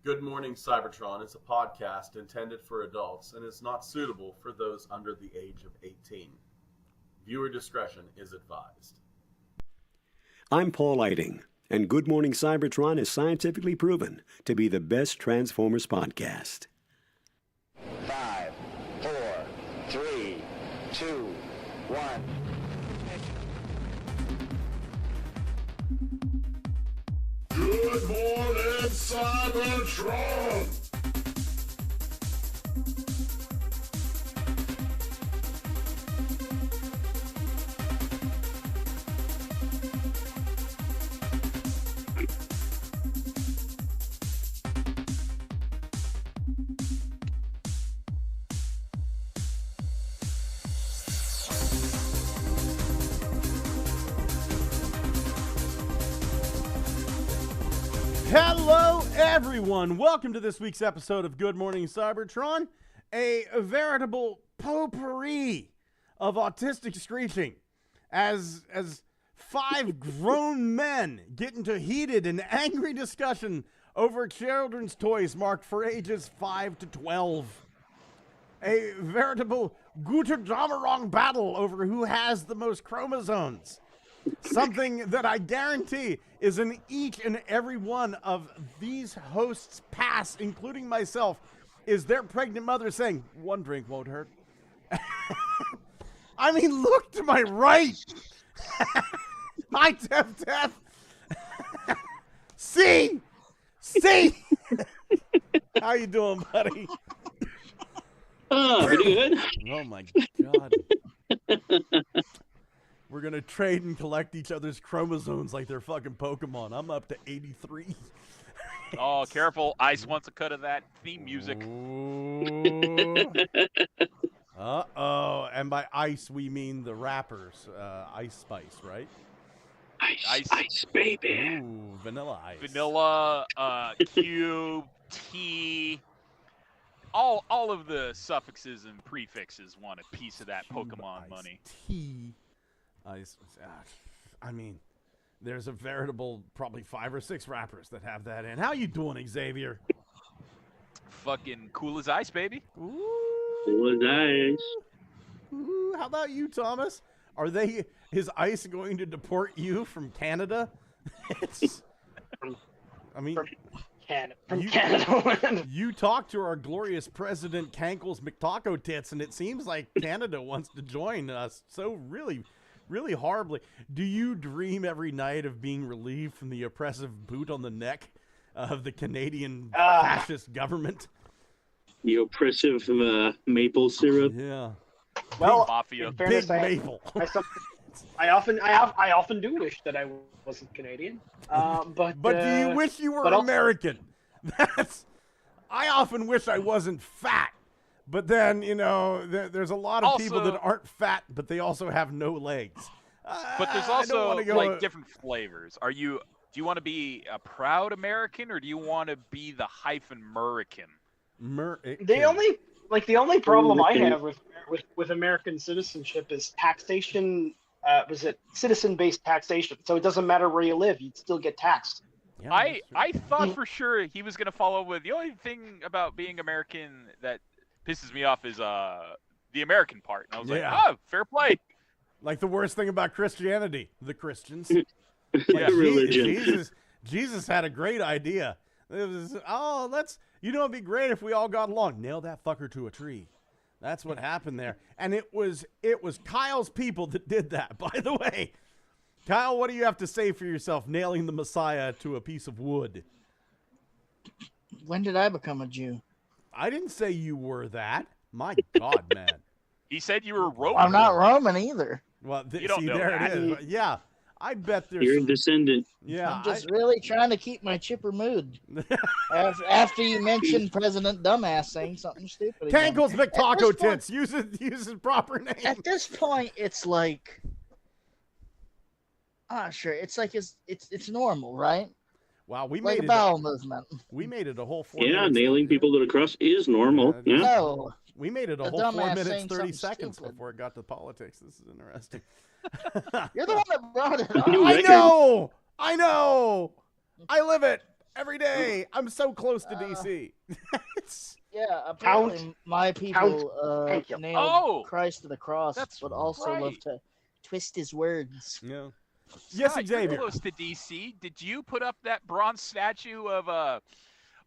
Good Morning Cybertron is a podcast intended for adults and is not suitable for those under the age of 18. Viewer discretion is advised. I'm Paul Lighting, and Good Morning Cybertron is scientifically proven to be the best Transformers podcast. 5, 4, 3, 2, 1. Good morning, Cybertron! Hello, everyone. Welcome to this week's episode of Good Morning Cybertron, a veritable potpourri of autistic screeching as five grown men get into heated and angry discussion over children's toys marked for ages 5 to 12. A veritable Guter-Damarong battle over who has the most chromosomes. Something that I guarantee is in each and every one of these hosts' past, including myself, is their pregnant mother saying, one drink won't hurt. I mean, look to my right. Hi, Tef. See. How you doing, buddy? Oh, pretty good. Oh, my God. We're going to trade and collect each other's chromosomes like they're fucking Pokemon. I'm up to 83. Oh, careful. Ice wants a cut of that theme music. Uh-oh. And by ice, we mean the rappers. Ice Spice, right? Ice, baby. Ooh, vanilla ice. Vanilla, Cube, T. All of the suffixes and prefixes want a piece of that Pokemon money. T. I mean, there's a veritable probably 5 or 6 rappers that have that in. How you doing, Xavier? Fucking cool as ice, baby. Ooh. Cool as ice. Ooh, how about you, Thomas? Is ICE going to deport you from Canada? From Canada. You talked to our glorious President Cankles McTaco Tits, and it seems like Canada wants to join us. So really horribly. Do you dream every night of being relieved from the oppressive boot on the neck of the Canadian fascist government? The oppressive maple syrup. Yeah. Well, Mafia. in fairness, Big maple. I often do wish that I wasn't Canadian. But do you wish you were American? I often wish I wasn't fat. But then, there's a lot of people that aren't fat, but they also have no legs. But there's also like different flavors. Do you want to be a proud American or do you want to be the hyphen-American? The only problem I have with American citizenship is taxation. Was it citizen-based taxation? So it doesn't matter where you live, you'd still get taxed. Yeah, I thought for sure he was going to follow with the only thing about being American that pisses me off is the American part. And I was like, oh, fair play. Like the worst thing about Christianity, the Christians. Religion. Jesus had a great idea. It was, it'd be great if we all got along. Nail that fucker to a tree. That's what happened there. And it was Kyle's people that did that, by the way. Kyle, what do you have to say for yourself nailing the Messiah to a piece of wood? When did I become a Jew? I didn't say you were that. My God, man. He said you were Roman. I'm not Roman either. Well, you don't know there that. it is. Yeah, I bet there's You're a descendant. Yeah, I'm just really trying to keep my chipper mood. After you mentioned President Dumbass saying something stupid. Cankles McTaco Tits. Use his proper name. At this point, it's like, sure. It's like it's normal, right? Wow, we like made a bowel movement. We made it a whole 4 Yeah, minutes. nailing people to the cross is normal. Yeah. No. We made it a whole 4 minutes, 30 seconds before it got to politics. This is interesting. You're the one that brought it up. I know. I live it. every day. I'm so close to DC. Yeah, apparently my people nailed Christ to the cross, but also love to twist his words. Yeah. Yes, Yes, Xavier. You're close to DC. Did you put up that bronze statue of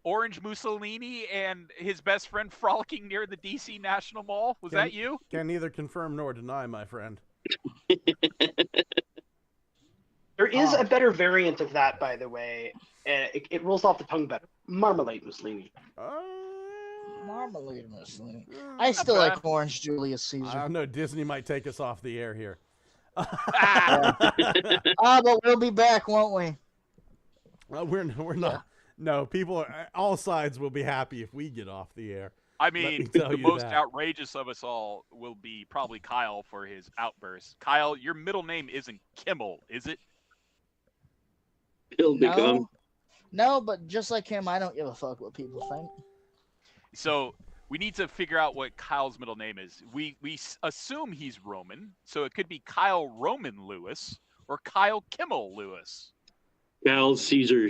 Orange Mussolini and his best friend frolicking near the DC National Mall? Was that you? Can neither confirm nor deny, my friend. There is a better variant of that, by the way. It rolls off the tongue better. Marmalade Mussolini. Marmalade Mussolini. I still like Orange Julius Caesar. I don't know. Disney might take us off the air here. But we'll be back, won't we? We're not. No, people, all sides will be happy if we get off the air. I mean, the most outrageous of us all will be probably Kyle for his outburst. Kyle, your middle name isn't Kimmel, is it? He'll become. No, but just like him, I don't give a fuck what people think. So we need to figure out what Kyle's middle name is. We assume he's Roman, so it could be Kyle Roman Lewis or Kyle Kimmel Lewis. Kyle Caesar.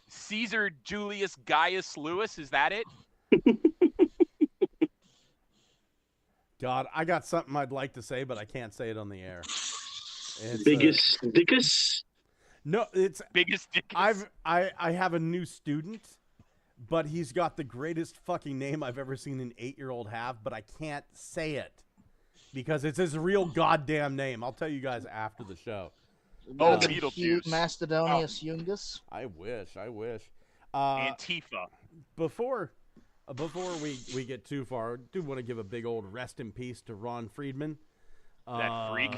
Caesar Julius Gaius Lewis, is that it? God, I got something I'd like to say, but I can't say it on the air. It's, Dickus? No, it's biggest Dickus. I have a new student, but he's got the greatest fucking name I've ever seen an 8-year-old have, but I can't say it because it's his real goddamn name. I'll tell you guys after the show. Oh, Beetlejuice. Macedonius Jungus. I wish. Antifa. Before we get too far, I do want to give a big old rest in peace to Ron Friedman. That freak.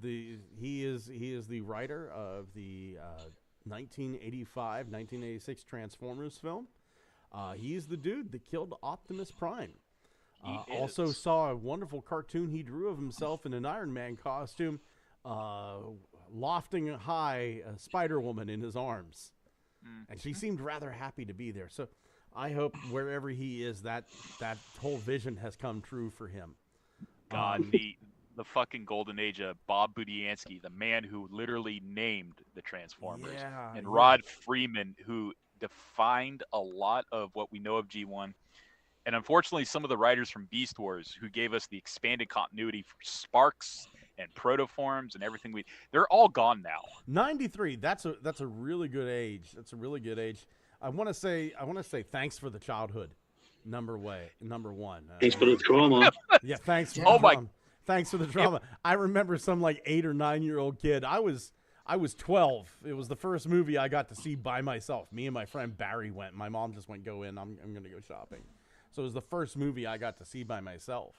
He is the writer of the 1985-1986 Transformers film. He's the dude that killed Optimus Prime. Also saw a wonderful cartoon he drew of himself in an Iron Man costume, lofting high a Spider-Woman in his arms. And she seemed rather happy to be there. So I hope wherever he is, that whole vision has come true for him. God, the fucking golden age of Bob Budiansky, the man who literally named the Transformers. And Rod Freeman, who defined a lot of what we know of G1. And unfortunately, some of the writers from Beast Wars who gave us the expanded continuity for Sparks and Protoforms and everything they're all gone now. 93, that's a really good age. That's a really good age. I want to say thanks for the childhood. Number one. Thanks for the trauma. Yeah, thanks. Thanks for the trauma. I remember some like 8 or 9-year-old kid. I was 12. It was the first movie I got to see by myself. Me and my friend Barry went. My mom just went, go in. I'm going to go shopping. So it was the first movie I got to see by myself.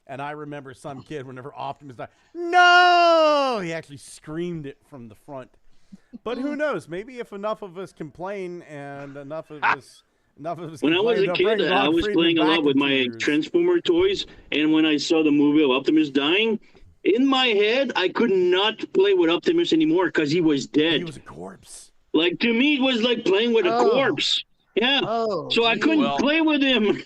And I remember some kid, whenever Optimus died, no! He actually screamed it from the front. But who knows? Maybe if enough of us complain and enough of us when I was a kid, I was playing a lot with my Transformer toys, and when I saw the movie of Optimus dying, in my head, I could not play with Optimus anymore because he was dead. He was a corpse. Like, to me, it was like playing with a corpse. Yeah. So I couldn't play with him.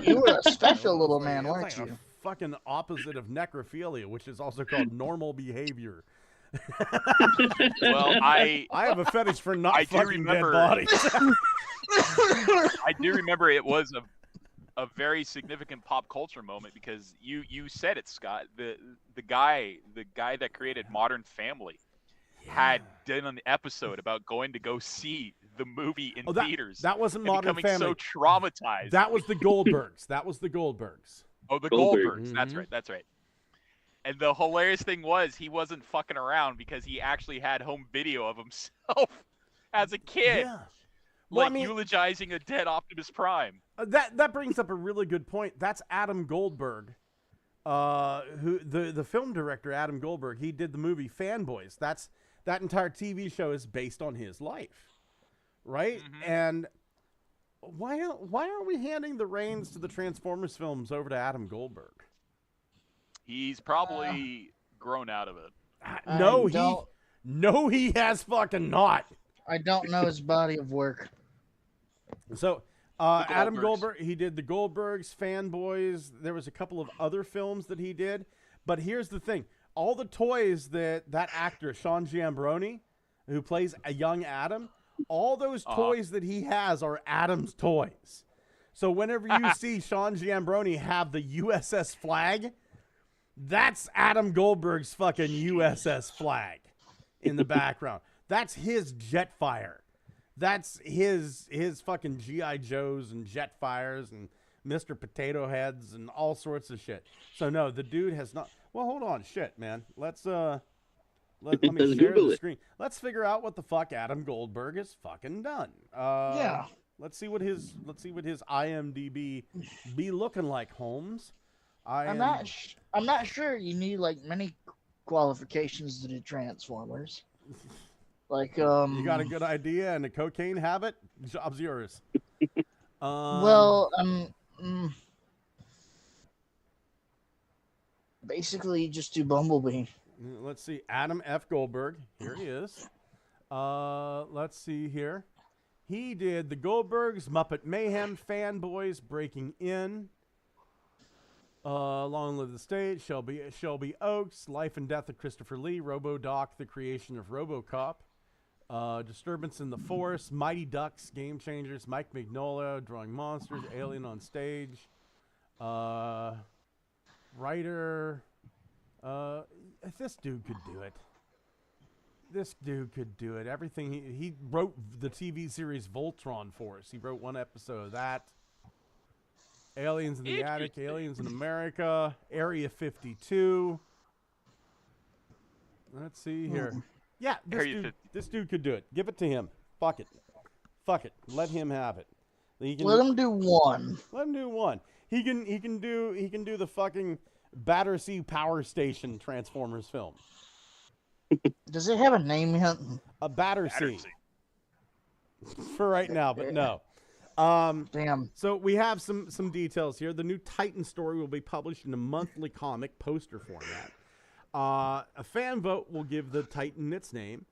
You were a special little man, weren't you? Fucking opposite of necrophilia, which is also called normal behavior. Well, I have a fetish for not fucking dead bodies. I do remember it was a very significant pop culture moment because you said it, Scott. The guy that created Modern Family had done an episode about going to go see the movie in theaters. That wasn't Modern Family. So traumatized. That was the Goldbergs. Oh, the Goldbergs. Mm-hmm. That's right. And the hilarious thing was he wasn't fucking around because he actually had home video of himself as a kid. Yeah. Well, eulogizing a dead Optimus Prime. That brings up a really good point. That's Adam Goldberg, who the film director Adam Goldberg. He did the movie Fanboys. That entire TV show is based on his life, right? Mm-hmm. And why aren't we handing the reins to the Transformers films over to Adam Goldberg? He's probably grown out of it. No, he has fucking not. I don't know his body of work. So, Adam Goldberg, he did the Goldbergs, Fanboys. There was a couple of other films that he did. But here's the thing. All the toys that actor, Sean Giambroni, who plays a young Adam, all those toys that he has are Adam's toys. So whenever you see Sean Giambroni have the USS flag, that's Adam Goldberg's fucking USS flag in the background. That's his Jetfire. That's his fucking G.I. Joes and Jetfires and Mr. Potato Heads and all sorts of shit. So no, the dude has not. Well, hold on, shit, man. Let me share the screen. Let's figure out what the fuck Adam Goldberg has fucking done. Yeah. Let's see what his IMDb be looking like, Holmes. I'm not sure you need like many qualifications to do Transformers. Like you got a good idea and a cocaine habit, job's yours. Basically just do Bumblebee. Let's see, Adam F. Goldberg. Here he is. Let's see here. He did the Goldbergs, Muppet Mayhem, Fanboys, Breaking In, Long Live the Stage, Shelby Oaks, Life and Death of Christopher Lee, RoboDoc, The Creation of RoboCop, Disturbance in the Force, Mighty Ducks, Game Changers, Mike Mignola, Drawing Monsters, Alien on Stage, writer. This dude could do it. This dude could do it. Everything he wrote the TV series Voltron for us. He wrote one episode of that. Aliens in the Attic, Aliens in America, Area 52. Let's see here. Yeah, this dude could do it. Give it to him. Fuck it. Let him have it. Let him do one. Let him do one. He can do the fucking Battersea Power Station Transformers film. Does it have a name yet? A Battersea. For right now, but no. Damn. So we have some details here. The new Titan story will be published in a monthly comic poster format. A fan vote will give the Titan its name.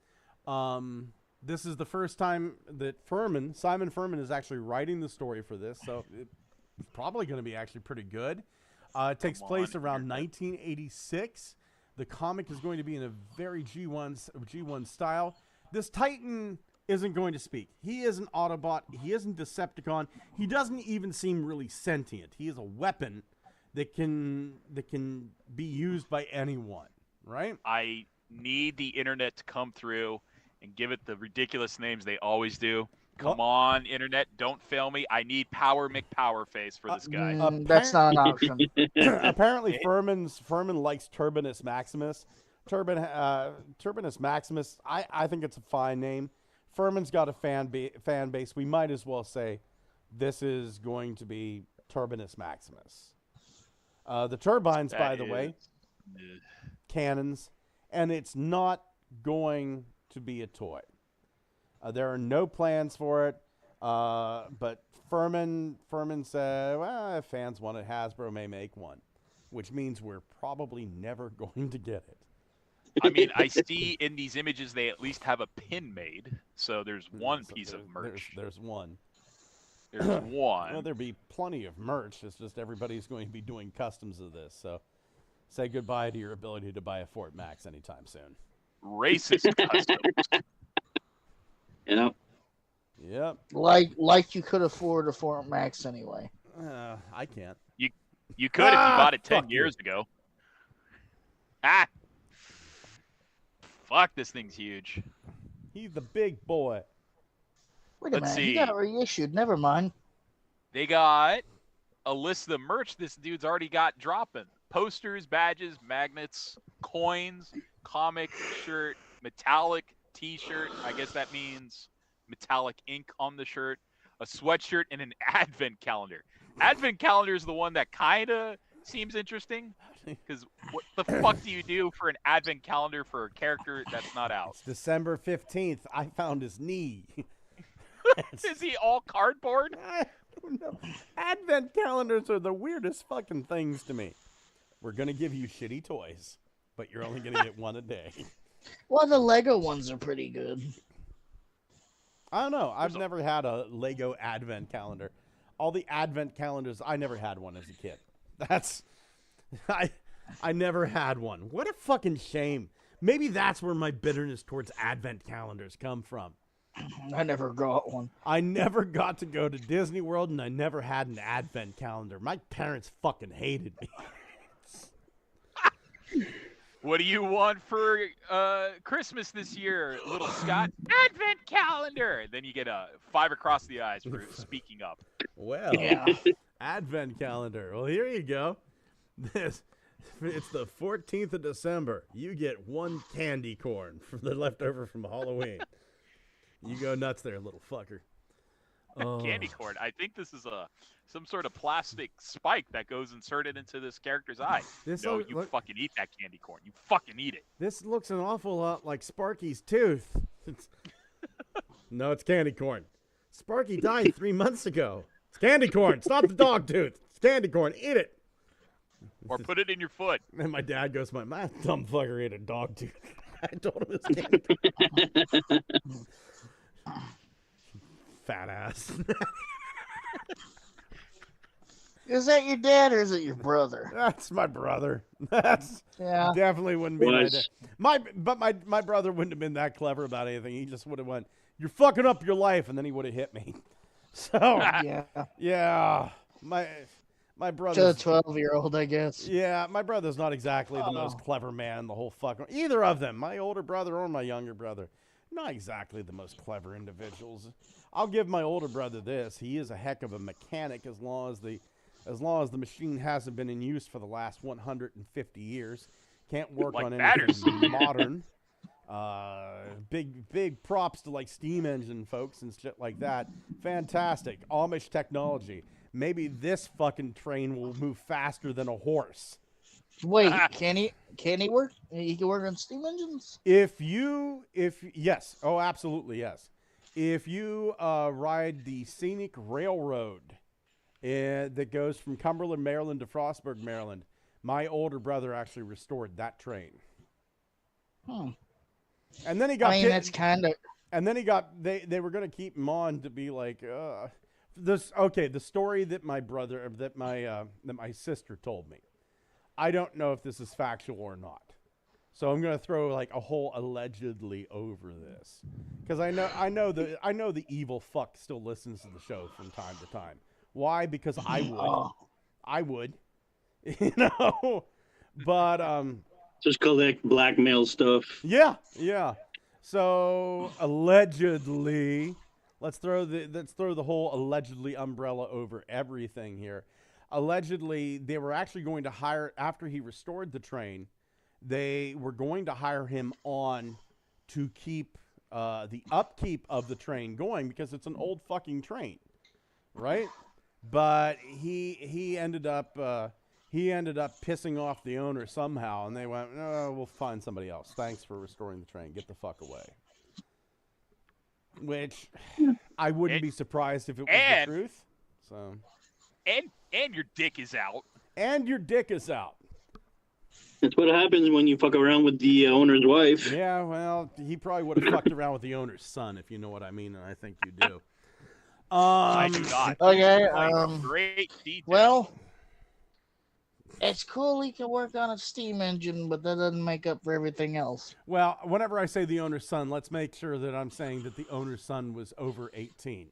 This is the first time that Simon Furman is actually writing the story for this, so it's probably going to be actually pretty good. It takes place around 1986. The comic is going to be in a very G1 style. This Titan isn't going to speak. He is an Autobot. He isn't Decepticon. He doesn't even seem really sentient. He is a weapon that can be used by anyone, right? I need the internet to come through and give it the ridiculous names they always do. Come on, internet, don't fail me. I need Power McPowerface for this guy. That's not an option. Apparently, Furman likes Turbinus Maximus. Turbinus Maximus, I think it's a fine name. Furman's got a fan base. We might as well say this is going to be Turbinus Maximus. The turbines, by the way, cannons, and it's not going to be a toy. There are no plans for it, but Furman said, well, if fans want it, Hasbro may make one, which means we're probably never going to get it. I mean, I see in these images they at least have a pin made, so there's one piece of merch. There's one. There's one. Well, there'll be plenty of merch. It's just everybody's going to be doing customs of this, so say goodbye to your ability to buy a Fort Max anytime soon. Racist customs. Yep. Like you could afford a Fort Max anyway. I can't. You could if you bought it 10 years ago. Fuck, this thing's huge. He's the big boy. Wait a minute, he got it reissued. Never mind. They got a list of the merch this dude's already got dropping. Posters, badges, magnets, coins, comic shirt, metallic t-shirt. I guess that means metallic ink on the shirt. A sweatshirt and an advent calendar. Advent calendar is the one that kind of seems interesting. Because what the fuck do you do for an advent calendar for a character that's not out? It's December 15th. I found his knee. Is he all cardboard? I don't know. Advent calendars are the weirdest fucking things to me. We're going to give you shitty toys, but you're only going to get one a day. Well, the Lego ones are pretty good. I don't know. I've never had a Lego advent calendar. All the advent calendars, I never had one as a kid. I never had one. What a fucking shame. Maybe that's where my bitterness towards advent calendars come from. I never got one. I never got to go to Disney World, and I never had an advent calendar. My parents fucking hated me. What do you want for Christmas this year, little Scott? Advent calendar. Then you get a 5 across the eyes for speaking up. Well, advent calendar. Well, here you go. It's the 14th of December. You get 1 candy corn from the leftover from Halloween. You go nuts there, little fucker. Oh. Candy corn. I think this is some sort of plastic spike that goes inserted into this character's eye. You fucking eat that candy corn. You fucking eat it. This looks an awful lot like Sparky's tooth. No, it's candy corn. Sparky died 3 months ago. It's candy corn. Stop the dog tooth. It's candy corn. Eat it. Or put it in your foot. And my dad goes, my dumb fucker ate a dog tooth. I told him it's candy corn. Fat ass. Is that your dad or is it your brother? That's my brother. That's definitely wouldn't be my dad. My brother wouldn't have been that clever about anything. He just would have went, "You're fucking up your life," and then he would have hit me. So yeah, my brother. Just a 12-year-old, I guess. Yeah, my brother's not exactly the most clever man in the whole fucking. Either of them, my older brother or my younger brother, not exactly the most clever individuals. I'll give my older brother this: he is a heck of a mechanic as long as the machine hasn't been in use for the last 150 years. Can't work on anything modern. Big props to like steam engine folks and shit like that. Fantastic. Amish technology. Maybe this fucking train will move faster than a horse. Wait, can he work? He can work on steam engines? Yes. Oh, absolutely, yes. If you ride the scenic railroad that goes from Cumberland, Maryland to Frostburg, Maryland, my older brother actually restored that train. And then he got. That's kind of. And then he got. They were going to keep him on to be like this. Okay, the story that my sister told me. I don't know if this is factual or not. So I'm going to throw like a whole allegedly over this because I know the evil fuck still listens to the show from time to time. Why? Because I would, you know. But just collect blackmail stuff. Yeah. So allegedly, let's throw the whole allegedly umbrella over everything here. Allegedly, they were actually going to hire after he restored the train. They were going to hire him on to keep the upkeep of the train going because it's an old fucking train, right? But he ended up pissing off the owner somehow, and they went, "No, we'll find somebody else. Thanks for restoring the train. Get the fuck away." Which I wouldn't be surprised if it was the truth. So, and your dick is out. And your dick is out. That's what happens when you fuck around with the owner's wife. Yeah, well, he probably would have fucked around with the owner's son, if you know what I mean, and I think you do. I do not. Okay. Great detail. Well, it's cool he can work on a steam engine, but that doesn't make up for everything else. Well, whenever I say the owner's son, let's make sure that I'm saying that the owner's son was over 18.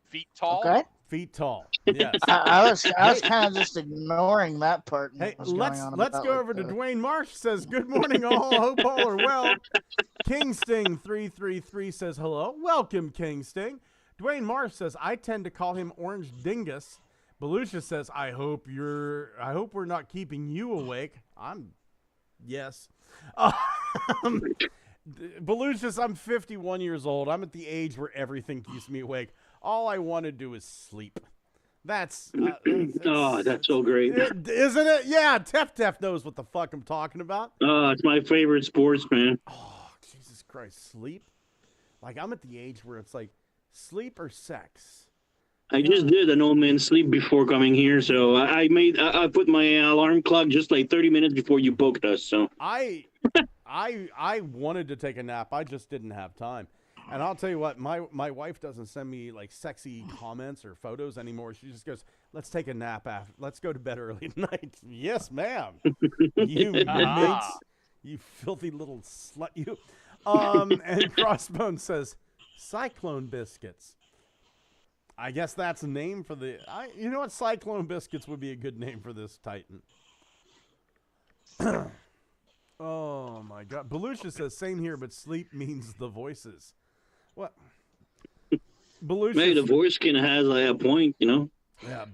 Feet tall. Okay. Feet tall. Yes. I was kind of just ignoring that part. Hey, let's go over to Dwayne Marsh. Says, "Good morning, all. Hope all are well." King Sting 333 says, "Hello, welcome, King Sting." Dwayne Marsh says, "I tend to call him Orange Dingus." Belushi says, I hope we're not keeping you awake." Yes. Belushi says, "I'm 51 years old. I'm at the age where everything keeps me awake. All I want to do is sleep." That's so great. Isn't it? Yeah, Tef knows what the fuck I'm talking about. It's my favorite sports, man. Oh, Jesus Christ. Sleep? Like, I'm at the age where it's like, sleep or sex? I just did an old man sleep before coming here, so I put my alarm clock just like 30 minutes before you booked us. So I wanted to take a nap. I just didn't have time. And I'll tell you what, my wife doesn't send me like sexy comments or photos anymore. She just goes, "Let's take a nap after. Let's go to bed early tonight." Yes, ma'am. You filthy little slut, you. And Crossbone says, Cyclone Biscuits. I guess that's a name for the... you know what? Cyclone Biscuits would be a good name for this Titan. Oh, my God. Belushi says, same here, but sleep means the voices. What? Belushi... Hey, the voice can have a point, you know? Yeah.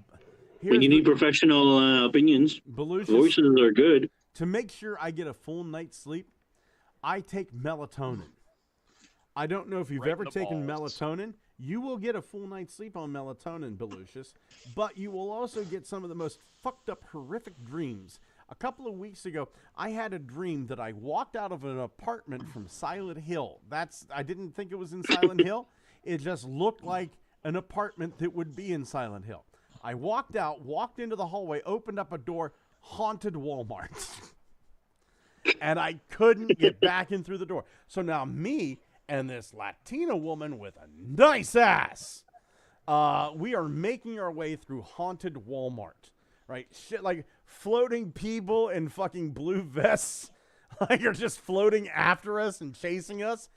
When you need professional opinions, voices are good. To make sure I get a full night's sleep, I take melatonin. I don't know if you've ever taken melatonin. You will get a full night's sleep on melatonin, Belucius, but you will also get some of the most fucked up, horrific dreams. A couple of weeks ago, I had a dream that I walked out of an apartment from Silent Hill. I didn't think it was in Silent Hill. It just looked like an apartment that would be in Silent Hill. I walked out, walked into the hallway, opened up a door, haunted Walmart. And I couldn't get back in through the door. So now me and this Latina woman with a nice ass, we are making our way through haunted Walmart, right? Shit, like floating people in fucking blue vests, like are just floating after us and chasing us.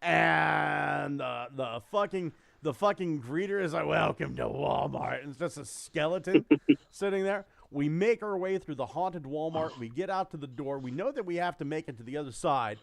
And the fucking greeter is like, welcome to Walmart. And it's just a skeleton sitting there. We make our way through the haunted Walmart. We get out to the door. We know that we have to make it to the other side.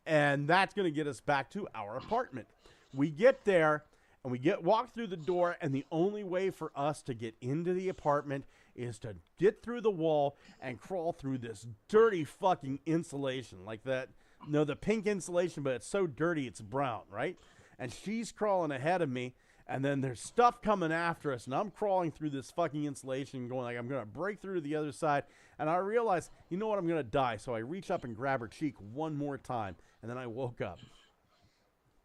And that's going to get us back to our apartment. We get there, and we walk through the door, and the only way for us to get into the apartment is to get through the wall and crawl through this dirty fucking insulation. Like that, no, the pink insulation, but it's so dirty it's brown, right? And she's crawling ahead of me, and then there's stuff coming after us, and I'm crawling through this fucking insulation going like I'm going to break through to the other side, and I realize, you know what, I'm going to die. So I reach up and grab her cheek one more time, and then I woke up.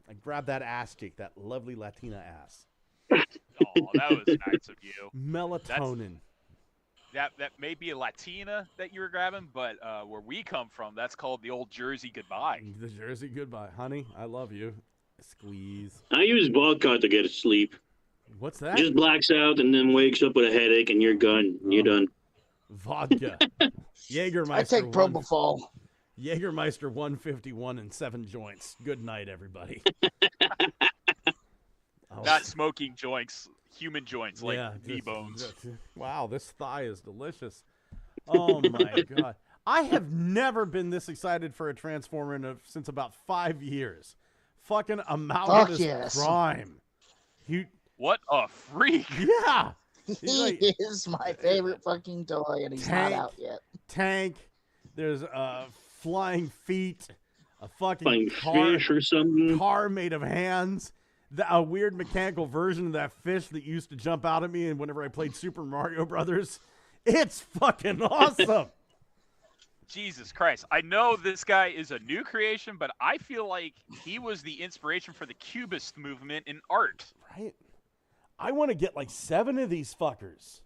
I grabbed that ass cheek, that lovely Latina ass. Oh, that was nice of you. Melatonin. That may be a Latina that you were grabbing, but where we come from, that's called the old Jersey goodbye. The Jersey goodbye. Honey, I love you. Squeeze. I use vodka to get to sleep. What's that? Just blacks out and then wakes up with a headache and you're gone. You're done. Vodka. Jägermeister. I take propofol. Jägermeister 151 and 7 joints. Good night, everybody. Not smoking joints, human joints, like knee bones. Wow, this thigh is delicious. Oh, my God. I have never been this excited for a Transformer since about 5 years. Fucking Amalgamus Prime. What a freak. Yeah. He is my favorite fucking toy, and he's not out yet. Tank. There's flying feet. A fucking flying fish or something. Car made of hands. A weird mechanical version of that fish that used to jump out at me and whenever I played Super Mario Brothers. It's fucking awesome. Jesus Christ. I know this guy is a new creation, but I feel like he was the inspiration for the Cubist movement in art. Right? I want to get like 7 of these fuckers.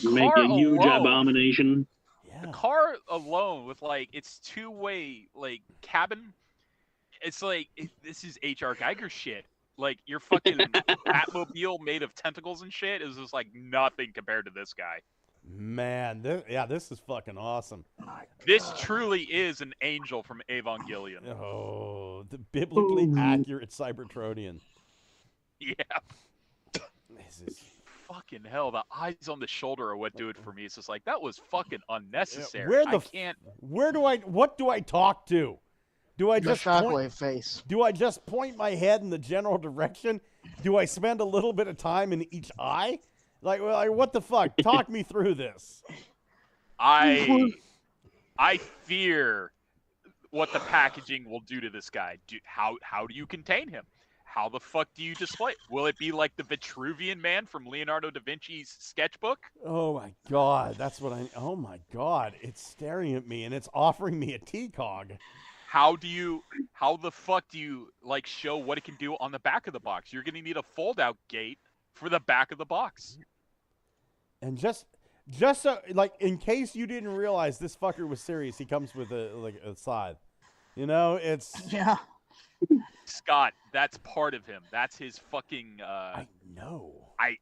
Make a huge abomination. Yeah. The car alone with like its two-way like cabin, it's like this is H.R. Geiger shit. Like your fucking Batmobile made of tentacles and shit is just like nothing compared to this guy. Man, this is fucking awesome. This truly is an angel from Evangelion. Oh, the biblically accurate Cybertronian. Yeah. This is fucking hell. The eyes on the shoulder are what do it for me. It's just like that was fucking unnecessary. What do I talk to? Do I just shockwave face? Do I just point my head in the general direction? Do I spend a little bit of time in each eye? Like what the fuck? Talk me through this. I fear what the packaging will do to this guy. How do you contain him? How the fuck do you display it? Will it be like the Vitruvian Man from Leonardo da Vinci's sketchbook? Oh my God, oh my God, it's staring at me and it's offering me a T-Cog. How the fuck do you like show what it can do on the back of the box? You're gonna need a fold-out gate for the back of the box. And just so, like, in case you didn't realize this fucker was serious, he comes with a scythe. You know, it's yeah. Scott, that's part of him. That's his fucking. I know. I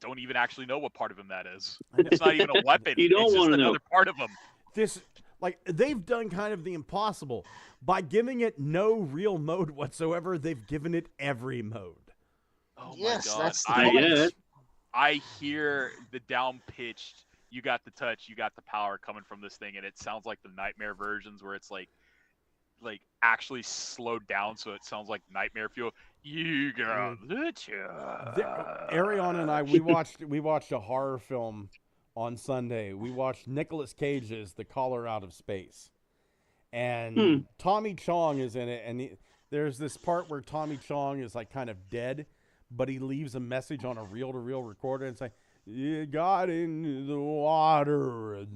don't even actually know what part of him that is. It's not even a weapon. You don't want to know. Another part of him. Like, they've done kind of the impossible. By giving it no real mode whatsoever, they've given it every mode. Oh yes, my God. that's the point. I hear the down-pitched, you got the touch, you got the power coming from this thing, and it sounds like the Nightmare versions where it's like actually slowed down, so it sounds like Nightmare fuel. You got the touch. Ariana and I, we watched a horror film on Sunday. We watched Nicolas Cage's The Caller Out of Space. And Tommy Chong is in it, and there's this part where Tommy Chong is like kind of dead, but he leaves a message on a reel-to-reel recorder, and it's like, you got into the water,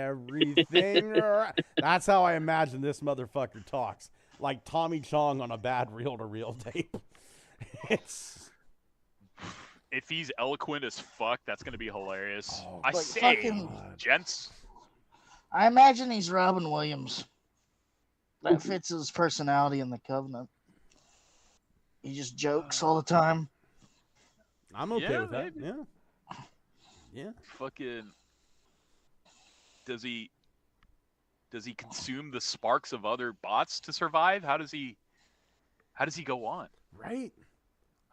everything. That's how I imagine this motherfucker talks, like Tommy Chong on a bad reel-to-reel tape. It's... If he's eloquent as fuck, that's gonna be hilarious. Oh, I say, gents. I imagine he's Robin Williams. That fits his personality in the Covenant. He just jokes all the time. I'm okay with that. Maybe. Yeah. Yeah. Fucking. Does he consume the sparks of other bots to survive? How does he go on? Right.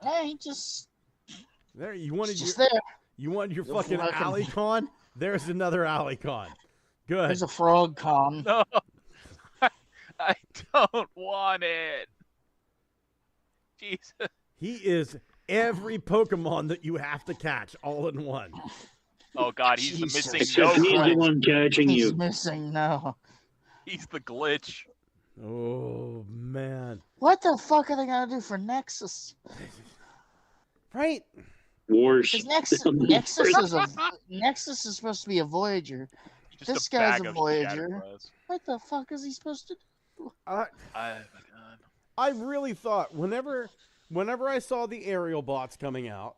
Yeah, he just. There, you wanted your fucking Alley-Con? There's another Alley-Con. Good. There's a frog con. No, I don't want it. Jesus. He is every Pokemon that you have to catch all in one. Oh God, he's the missing no. He's the one catching you. He's missing no. He's the glitch. Oh man. What the fuck are they gonna do for Nexus? Right. Wars. Nexus is supposed to be a Voyager. Just this a guy's bag a of Voyager. What the fuck is he supposed to do? I really thought whenever I saw the aerial bots coming out,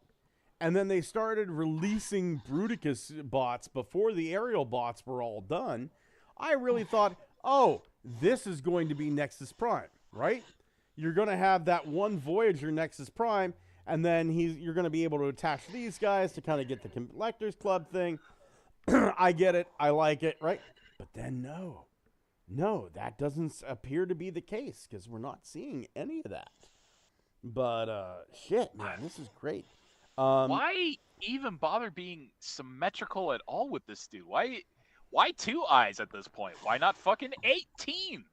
and then they started releasing Bruticus bots before the aerial bots were all done, I really thought, oh, this is going to be Nexus Prime, right? You're going to have that one Voyager Nexus Prime, and then you're going to be able to attach these guys to kind of get the Collectors Club thing. I get it. I like it, right? But then no, that doesn't appear to be the case because we're not seeing any of that. But shit, man, this is great. Why even bother being symmetrical at all with this dude? Why 2 eyes at this point? Why not fucking 18?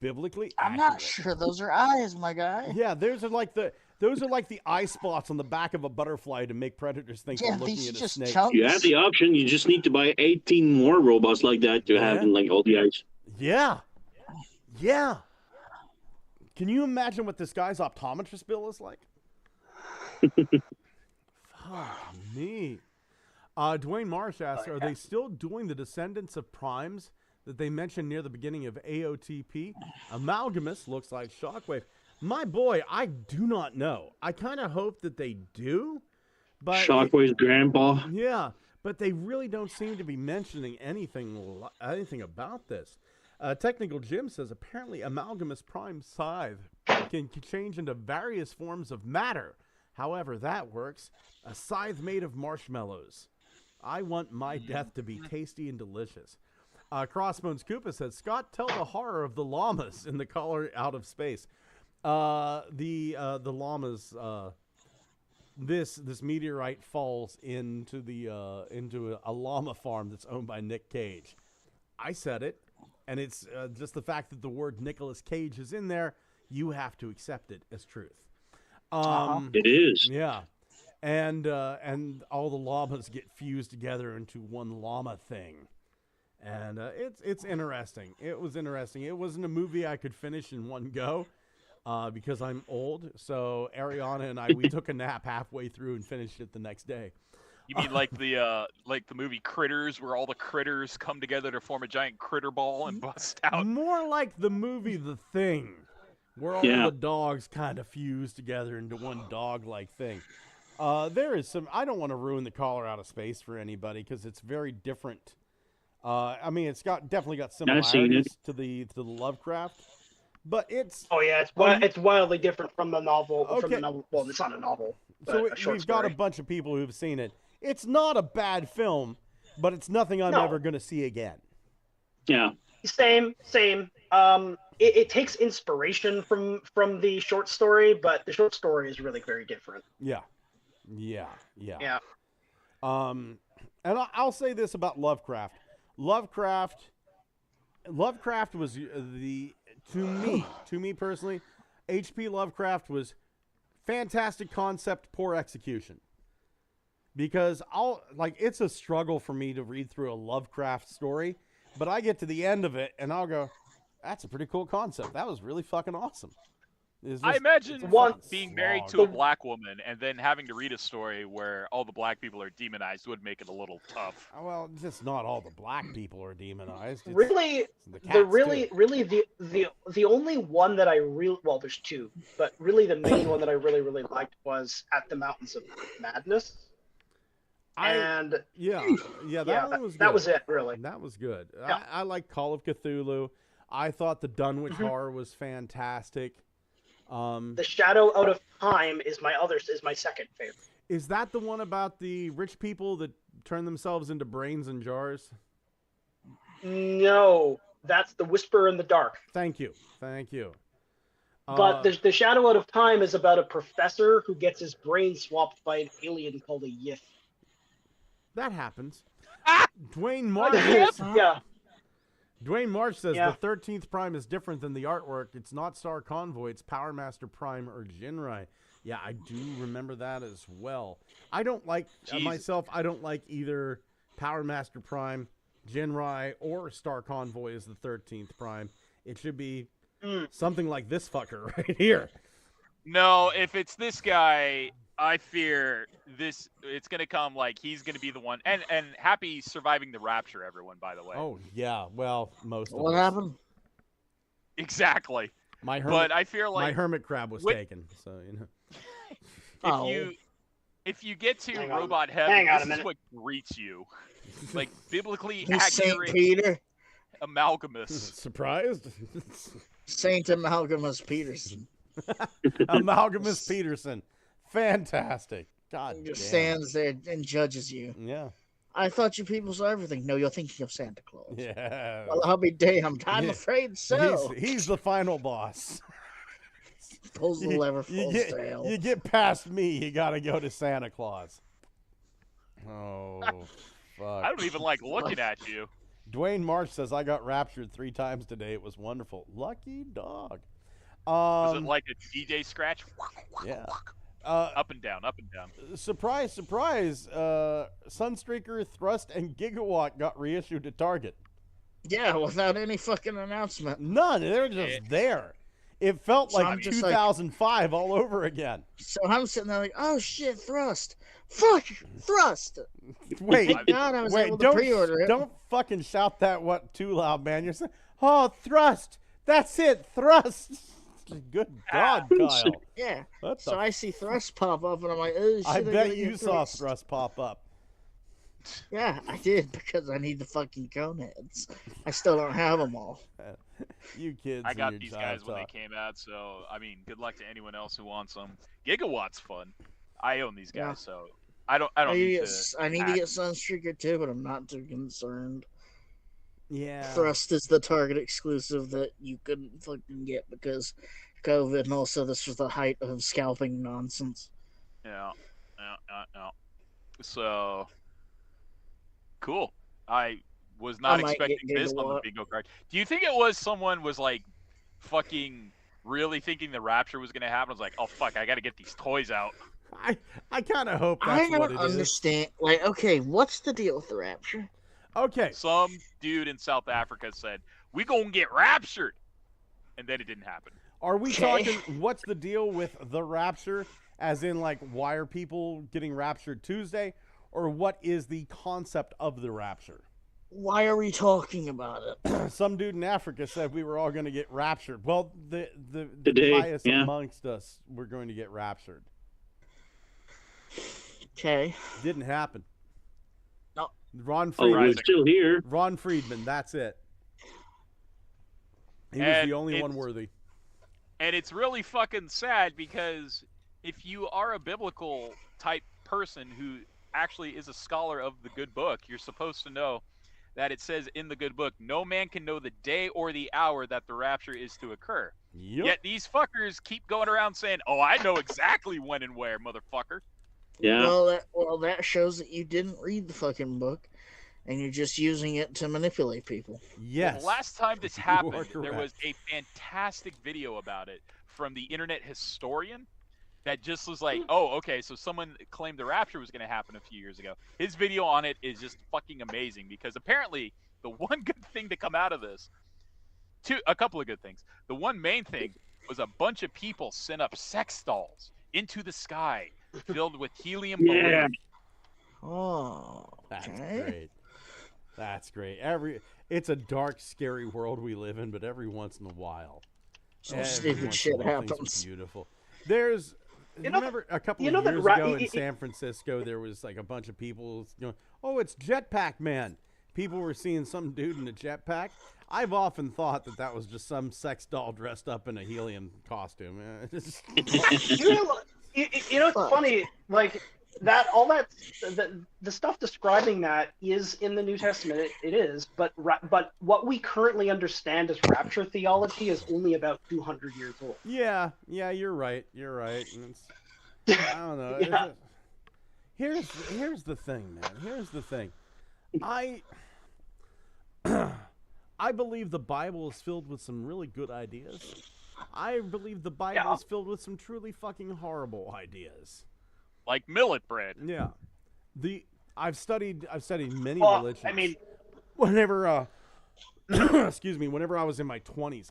Biblically I'm not sure those are eyes, my guy. Yeah, those are like the eye spots on the back of a butterfly to make predators think they're looking at a snake. Chunks. You have the option. You just need to buy 18 more robots like that to have like all the eyes. Yeah. Yeah. Can you imagine what this guy's optometrist bill is like? Fuck me. Dwayne Marsh asks, are they still doing the Descendants of Primes that they mentioned near the beginning of AOTP? Amalgamous looks like Shockwave. My boy, I do not know. I kind of hope that they do. But Shockwave's grandpa. Yeah, but they really don't seem to be mentioning anything about this. Technical Jim says, apparently Amalgamous Prime Scythe can change into various forms of matter. However that works, a scythe made of marshmallows. I want my death to be tasty and delicious. Crossbones Koopa says, Scott, tell the horror of the llamas in the Caller Out of Space. The llamas, this meteorite falls into a llama farm that's owned by Nick Cage. I said it, and it's just the fact that the word Nicolas Cage is in there. You have to accept it as truth. It is. Yeah, and all the llamas get fused together into one llama thing, and it's interesting. It was interesting. It wasn't a movie I could finish in one go. Because I'm old, so Ariana and we took a nap halfway through and finished it the next day. You mean like the movie Critters, where all the critters come together to form a giant critter ball and bust out? More like the movie The Thing, where all the dogs kind of fuse together into one dog-like thing. There is some. I don't want to ruin the Caller Out of Space for anybody because it's very different. I mean, it's definitely got similarities to the Lovecraft. But it's it's wildly different from the novel. Okay. From the novel. Well, it's not a novel. So a short we've got story. a bunch of people who've seen it. It's not a bad film, but it's nothing I'm No. ever going to see again. Yeah. Same. It takes inspiration from the short story, but the short story is really very different. Yeah. Yeah. And I'll say this about Lovecraft. Lovecraft was to me personally, H.P. Lovecraft was fantastic concept, poor execution. Because it's a struggle for me to read through a Lovecraft story, but I get to the end of it and I'll go, that's a pretty cool concept. That was really fucking awesome. I imagine Once being married to a black woman and then having to read a story where all the black people are demonized would make it a little tough. Well, just not all the black people are demonized. It's Really, the only one that I really, well, there's two, but really the main one that I really liked was At the Mountains of Madness. That one was good. That was it, really. That was good. Yeah. I like Call of Cthulhu. I thought the Dunwich Horror was fantastic. The Shadow Out of Time is my second favorite. Is that the one about the rich people that turn themselves into brains in jars? No, that's The Whisper in the Dark. Thank you. But the Shadow Out of Time is about a professor who gets his brain swapped by an alien called a Yith. That happens. Dwayne Marsh. Yeah. Dwayne Marsh says the 13th Prime is different than the artwork. It's not Star Convoy. It's Power Master Prime or Jinrai. Yeah, I do remember that as well. I don't like myself. I don't like either Power Master Prime, Jinrai, or Star Convoy as the 13th Prime. It should be something like this fucker right here. No, if it's this guy, I fear it's going to come like he's going to be the one. And happy surviving the rapture, everyone, by the way. Oh, yeah. Well, most of What us. happened? Exactly. But I fear like my hermit crab was taken, so if you get to Hang on. robot Hang heaven, on a this is minute. what greets you. Like biblically Saint accurate Peter. amalgamus. Surprised? Saint Amalgamus Peterson. Amalgamus Peterson. Fantastic. God damn. Just stands there and judges you. Yeah. I thought you people saw everything. No, you're thinking of Santa Claus. Yeah. Well, I'll be damned. I'm afraid so. He's the final boss. Pulls the lever, full sail. You get past me, you gotta go to Santa Claus. Oh, fuck. I don't even like looking at you. Dwayne Marsh says, I got raptured 3 times today. It was wonderful. Lucky dog. Was it like a DJ scratch? Yeah. Up and down, up and down. Surprise, surprise. Sunstreaker, Thrust, and Gigawatt got reissued at Target. Yeah, without any fucking announcement. None. They're just there. It felt So like I'm just 2005 all over again. So I'm sitting there like, oh shit, Thrust. Fuck, Thrust. Wait, Thank God I was able to pre-order it. Don't fucking shout that too loud, man. You're saying, oh, Thrust. That's it, Thrust. Good God, Kyle. Yeah. What So the I see Thrust pop up, and I'm like, oh shit. I bet gotta you get saw Thrust. Thrust pop up. Yeah, I did, because I need the fucking cone heads. I still don't have them all. You kids. I and got your these child guys when they talk. came out, so I mean, good luck to anyone else who wants them. Gigawatt's fun. I own these guys, Yeah. so I don't I need to. need to get Sunstreaker too, but I'm not too concerned. Yeah. Thrust is the Target exclusive that you couldn't fucking get because COVID, and also this was the height of scalping nonsense. Yeah. So cool. I was not I might expecting get this on the Gigawatt. bingo card. Do you think it was someone was like fucking really thinking the rapture was gonna happen? I was like, oh fuck, I gotta get these toys out. I kind of hope I that's what don't it is. understand. Like, okay, what's the deal with the Rapture? Okay. Some dude in South Africa said, we gonna get raptured. And then it didn't happen. Are we Okay. talking, what's the deal with the rapture? As in, like, why are people getting raptured Tuesday? Or what is the concept of the rapture? Why are we talking about it? Some dude in Africa said we were all going to get raptured. Well, the Today, pious yeah. amongst us were going to get raptured. Okay. Didn't happen. No. Ron Oh, we're Friedman. still here. Ron Friedman, that's it. He was And the only one it's- worthy. And it's really fucking sad because if you are a biblical type person who actually is a scholar of the good book, you're supposed to know that it says in the good book, no man can know the day or the hour that the rapture is to occur. Yep. Yet these fuckers keep going around saying, "Oh, I know exactly when and where, motherfucker." Yeah. Well, that shows that you didn't read the fucking book, and you're just using it to manipulate people. Yes. Well, the last time this happened, there was a fantastic video about it from the Internet Historian that just was like, oh, okay, so someone claimed the rapture was going to happen a few years ago. His video on it is just fucking amazing because apparently the one good thing to come out of this, a couple of good things. The one main thing was a bunch of people sent up sex dolls into the sky filled with helium balloons. Oh, that's great. That's great. It's a dark, scary world we live in, but every once in a while, some stupid shit happens. Beautiful. There's, remember a couple of years ago in San Francisco, there was like a bunch of people going, "Oh, it's Jetpack Man." People were seeing some dude in a jetpack. I've often thought that was just some sex doll dressed up in a helium costume. You know, it's funny, like the stuff describing that is in the New Testament. It is, but what we currently understand as rapture theology is only about 200 years old. Yeah, you're right. I don't know. Yeah. Here's the thing, man. Here's the thing. I believe the Bible is filled with some really good ideas. I believe the Bible is filled with some truly fucking horrible ideas. Like millet bread. Yeah. I've studied many religions. I mean, whenever excuse me, whenever I was in my 20s,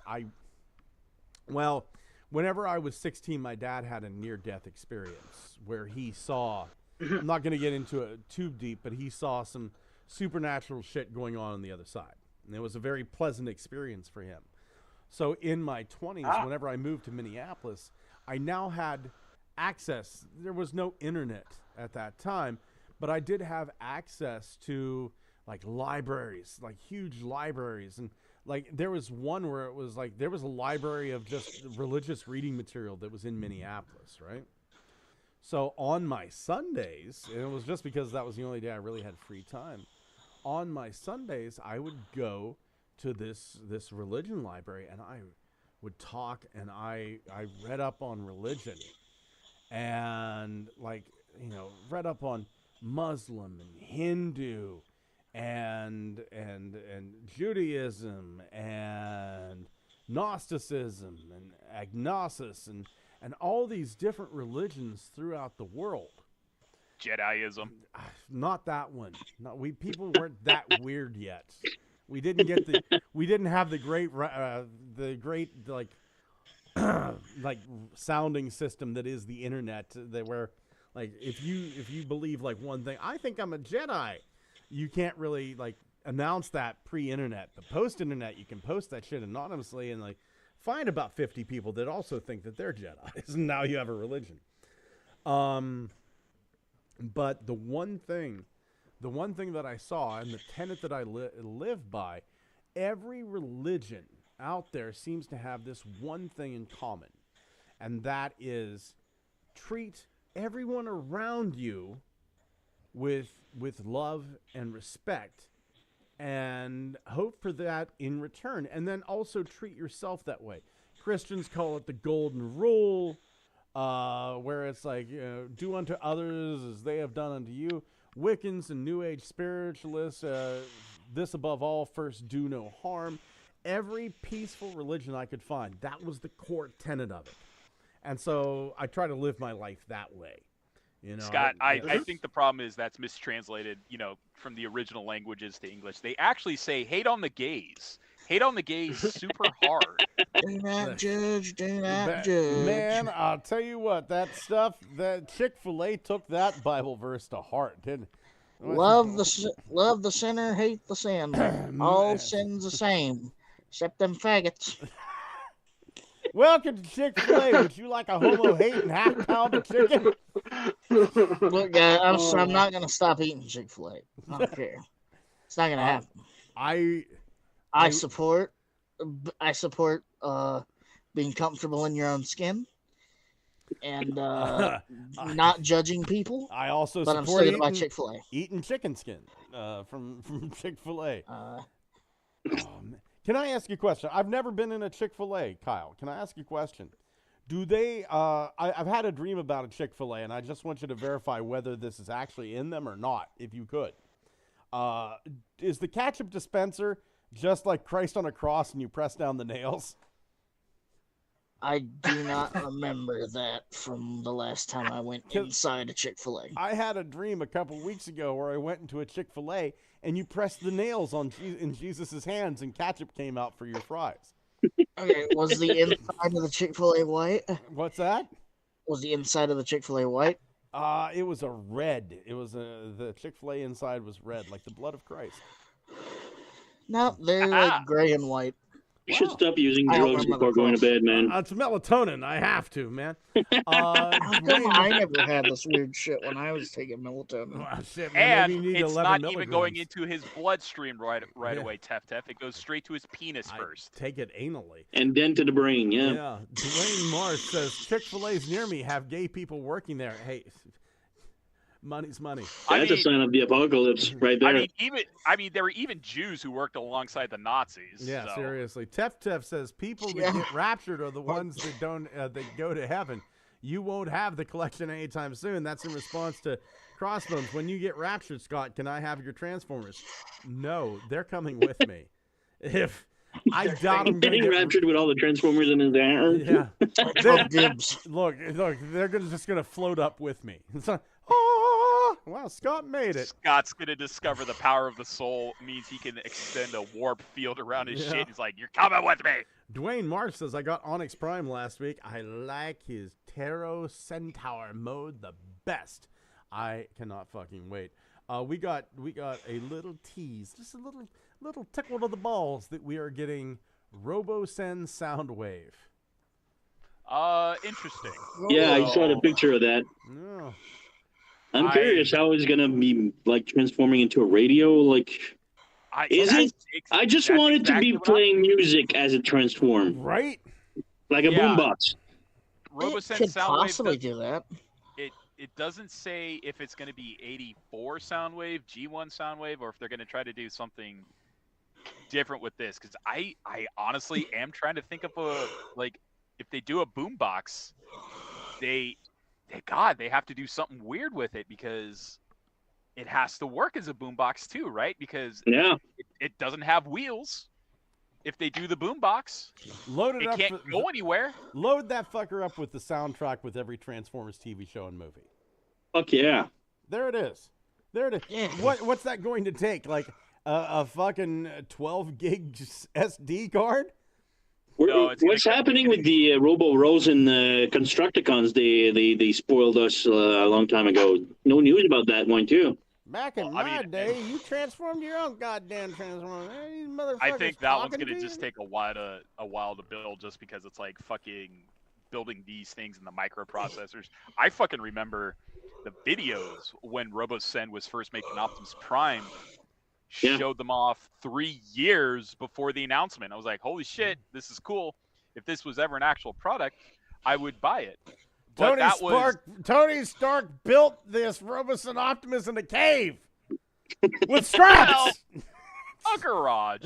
whenever I was 16, my dad had a near-death experience where he saw, I'm not going to get into it too deep, but he saw some supernatural shit going on the other side. And it was a very pleasant experience for him. So in my 20s, whenever I moved to Minneapolis, I now had access. There was no internet at that time, but I did have access to like libraries, like huge libraries. And like there was one where it was like there was a library of just religious reading material that was in Minneapolis, right? So on my Sundays, and it was just because that was the only day I really had free time, on my Sundays, I would go to this religion library and I would talk and I read up on religion and read up on Muslim and Hindu and Judaism and Gnosticism and agnosis and all these different religions throughout the world. Jediism. Not that one. No, people weren't that weird yet. We didn't have the great like sounding system that is the internet, that where like if you believe like one thing, I think I'm a Jedi, you can't really like announce that pre-internet. But post-internet, you can post that shit anonymously and like find about 50 people that also think that they're Jedis, and now you have a religion. But the one thing that I saw, and the tenet that I live by, every religion out there seems to have this one thing in common, and that is treat everyone around you with love and respect, and hope for that in return, and then also treat yourself that way. Christians call it the golden rule. Where it's like, do unto others as they have done unto you. Wiccans and New Age spiritualists, this above all, first do no harm. Every peaceful religion I could find, that was the core tenet of it. And so I try to live my life that way. You know, Scott, I think the problem is that's mistranslated, from the original languages to English. They actually say hate on the gays. Hate on the gays super hard. Do not judge, do not judge. Man, I'll tell you what, that Chick-fil-A took that Bible verse to heart, didn't it? Love the sinner, hate the sin. All sin's the same, except them faggots. Welcome to Chick-fil-A. Would you like a homo-hating half-pound of chicken? Look, guys, I'm not going to stop eating Chick-fil-A. I don't care. It's not going to happen. I support being comfortable in your own skin. and not judging people. I also but I'm support still gonna buy Chick-fil-A. Eating chicken skin from Chick-fil-A. Can I ask you a question? I've never been in a Chick-fil-A, Kyle. Can I ask you a question? Do they? I've had a dream about a Chick-fil-A, and I just want you to verify whether this is actually in them or not, if you could. Is the ketchup dispenser just like Christ on a cross, and you press down the nails? I do not remember that from the last time I went inside a Chick-fil-A. I had a dream a couple weeks ago where I went into a Chick-fil-A, and you pressed the nails in Jesus' hands, and ketchup came out for your fries. Okay, was the inside of the Chick-fil-A white? What's that? Was the inside of the Chick-fil-A white? It was a red. It was the Chick-fil-A inside was red, like the blood of Christ. No, they're like gray and white. You should stop using drugs before going to bed, man. It's melatonin. I have to, man. I never had this weird shit when I was taking melatonin. Oh, shit, man. And it's not even going into his bloodstream right away, Tef. It goes straight to his penis first. Take it anally. And then to the brain, yeah. Yeah. Dwayne Marsh says, Chick-fil-A's near me have gay people working there. Hey, money's money. That's a sign of the apocalypse right there. I mean, there were even Jews who worked alongside the Nazis. Yeah, so. Seriously. Tef says people that get raptured are the ones that don't that go to heaven. You won't have the collection anytime soon. That's in response to Crossbones. When you get raptured, Scott, can I have your Transformers? No, they're coming with me. If I doubt I'm getting raptured with all the Transformers in his air. Yeah. Look, they're just gonna float up with me. It's like, oh, wow, Scott made it. Scott's gonna discover the power of the soul means he can extend a warp field around his shit. He's like, "You're coming with me." Dwayne Marsh says, "I got Onyx Prime last week. I like his Tarot Centaur mode the best. I cannot fucking wait." We got a little tease, just a little tickle to the balls that we are getting RoboSend Soundwave. Interesting. Yeah, I saw the picture of that. No. I'm curious how it's gonna be like transforming into a radio. Like, I just want it to be playing music as it transforms, right? Like a boombox. RoboSend could Soundwave possibly do that. It doesn't say if it's going to be 84 Soundwave, G1 Soundwave, or if they're going to try to do something different with this. Because I honestly am trying to think of if they do a boombox, they have to do something weird with it because it has to work as a boombox too, right? Because it doesn't have wheels. If they do the boombox, it can't go anywhere. Load that fucker up with the soundtrack with every Transformers TV show and movie. Fuck yeah. There it is. There it is. Yeah. What's that going to take? Like a fucking 12 gig SD card? What's happening with the Robo Rosen Constructicons? They spoiled us a long time ago. No news about that one too. Back in my day, you transformed your own goddamn Transformer. These motherfuckers I think that one's gonna just take a while to build, just because it's like fucking building these things in the microprocessors. I fucking remember the videos when RoboSend was first making Optimus Prime. Showed them off 3 years before the announcement. I was like, holy shit, this is cool. If this was ever an actual product, I would buy it. But Tony Stark built this RoboSend Optimus in a cave with straps. A garage.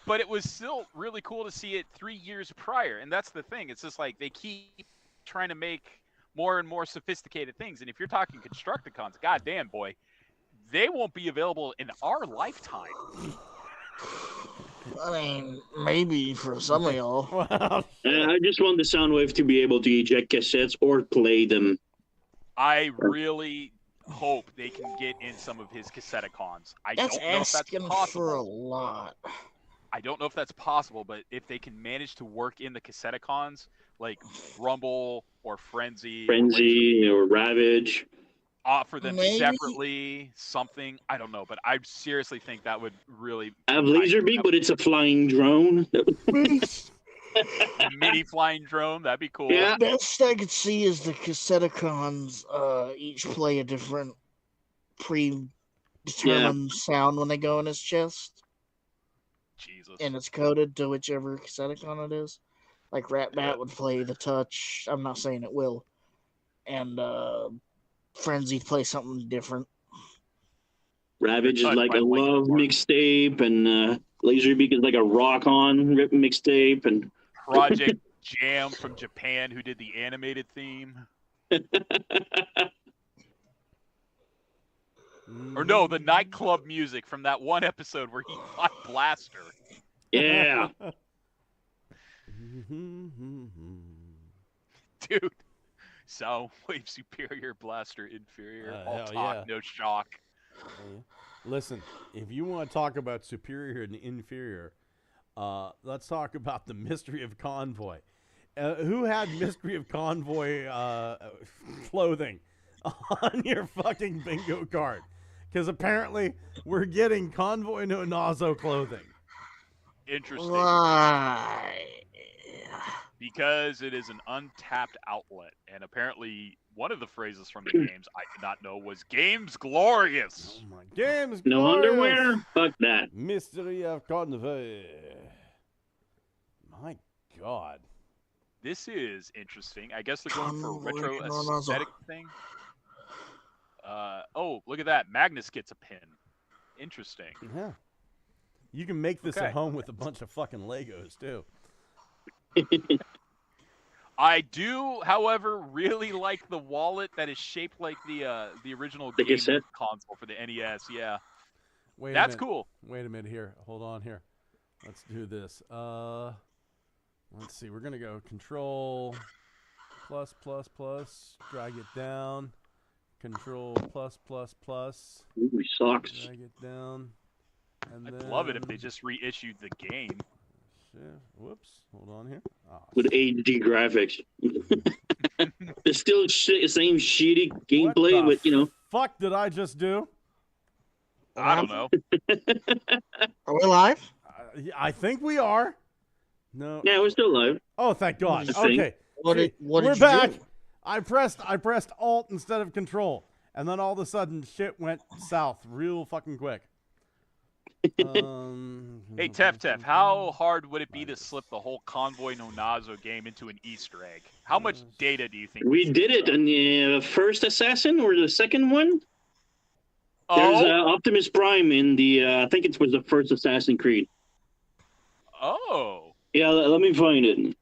But it was still really cool to see it 3 years prior. And that's the thing. It's just like they keep trying to make more and more sophisticated things. And if you're talking Constructicons, goddamn, boy, they won't be available in our lifetime. I mean, maybe for some of y'all. I just want the Soundwave to be able to eject cassettes or play them. I really hope they can get in some of his Cassetticons. I don't know if that's possible. For a lot. I don't know if that's possible, but if they can manage to work in the Cassetticons, like Rumble or Frenzy or Ravage, offer them separately, something. I don't know, but I seriously think that would really have Laserbeak, but it's a flying drone. A mini flying drone, that'd be cool. Yeah. The best I could see is the Cassetticons each play a different predetermined sound when they go in his chest. Jesus. And it's coded to whichever Cassetticon it is. Like Rat-Bat would play the Touch. I'm not saying it will. And Frenzy'd play something different. Ravage is like a love mixtape, and Laserbeak is like a rock-on mixtape, and Project Jam from Japan, who did the animated theme. Or no, the nightclub music from that one episode where he fought Blaster. Yeah. Dude. Soundwave superior, Blaster inferior. All talk, no shock. Listen, if you want to talk about superior and inferior, let's talk about the Mystery of Convoy. Who had Mystery of Convoy clothing on your fucking bingo card? Because apparently we're getting Convoy no Nazo clothing. Interesting. Why? Because it is an untapped outlet, and apparently one of the phrases from the games I did not know was "Games Glorious." Oh my, Games no Glorious. Underwear? Fuck that. Mystery of Convoy. My God. This is interesting. I guess they're going for a retro aesthetic thing. Oh, look at that. Magnus gets a pin. Interesting. Yeah. You can make this at home with a bunch of fucking Legos, too. I do, however, really like the wallet that is shaped like the original game console for the NES. Yeah, that's cool. Wait a minute here. Hold on here. Let's do this. Let's see. We're gonna go Control plus plus plus. Drag it down. Control plus plus plus. Ooh, socks. Drag it down. And I'd love it if they just reissued the game. Whoops. Hold on here. Oh, with HD graphics. It's still same shitty gameplay, but you know. Fuck did I just do? I don't know. Are we live? I think we are. No. Yeah, we're still live. Oh, thank God. Okay. We're back. Do? I pressed Alt instead of Control, and then all of a sudden shit went south real fucking quick. Hey, Tef, how hard would it be to slip the whole Convoy no Nazo game into an Easter egg? How much data do you think? We did it in the first Assassin or the second one. Oh? There's Optimus Prime in the, I think it was the first Assassin's Creed. Oh. Yeah, let me find it.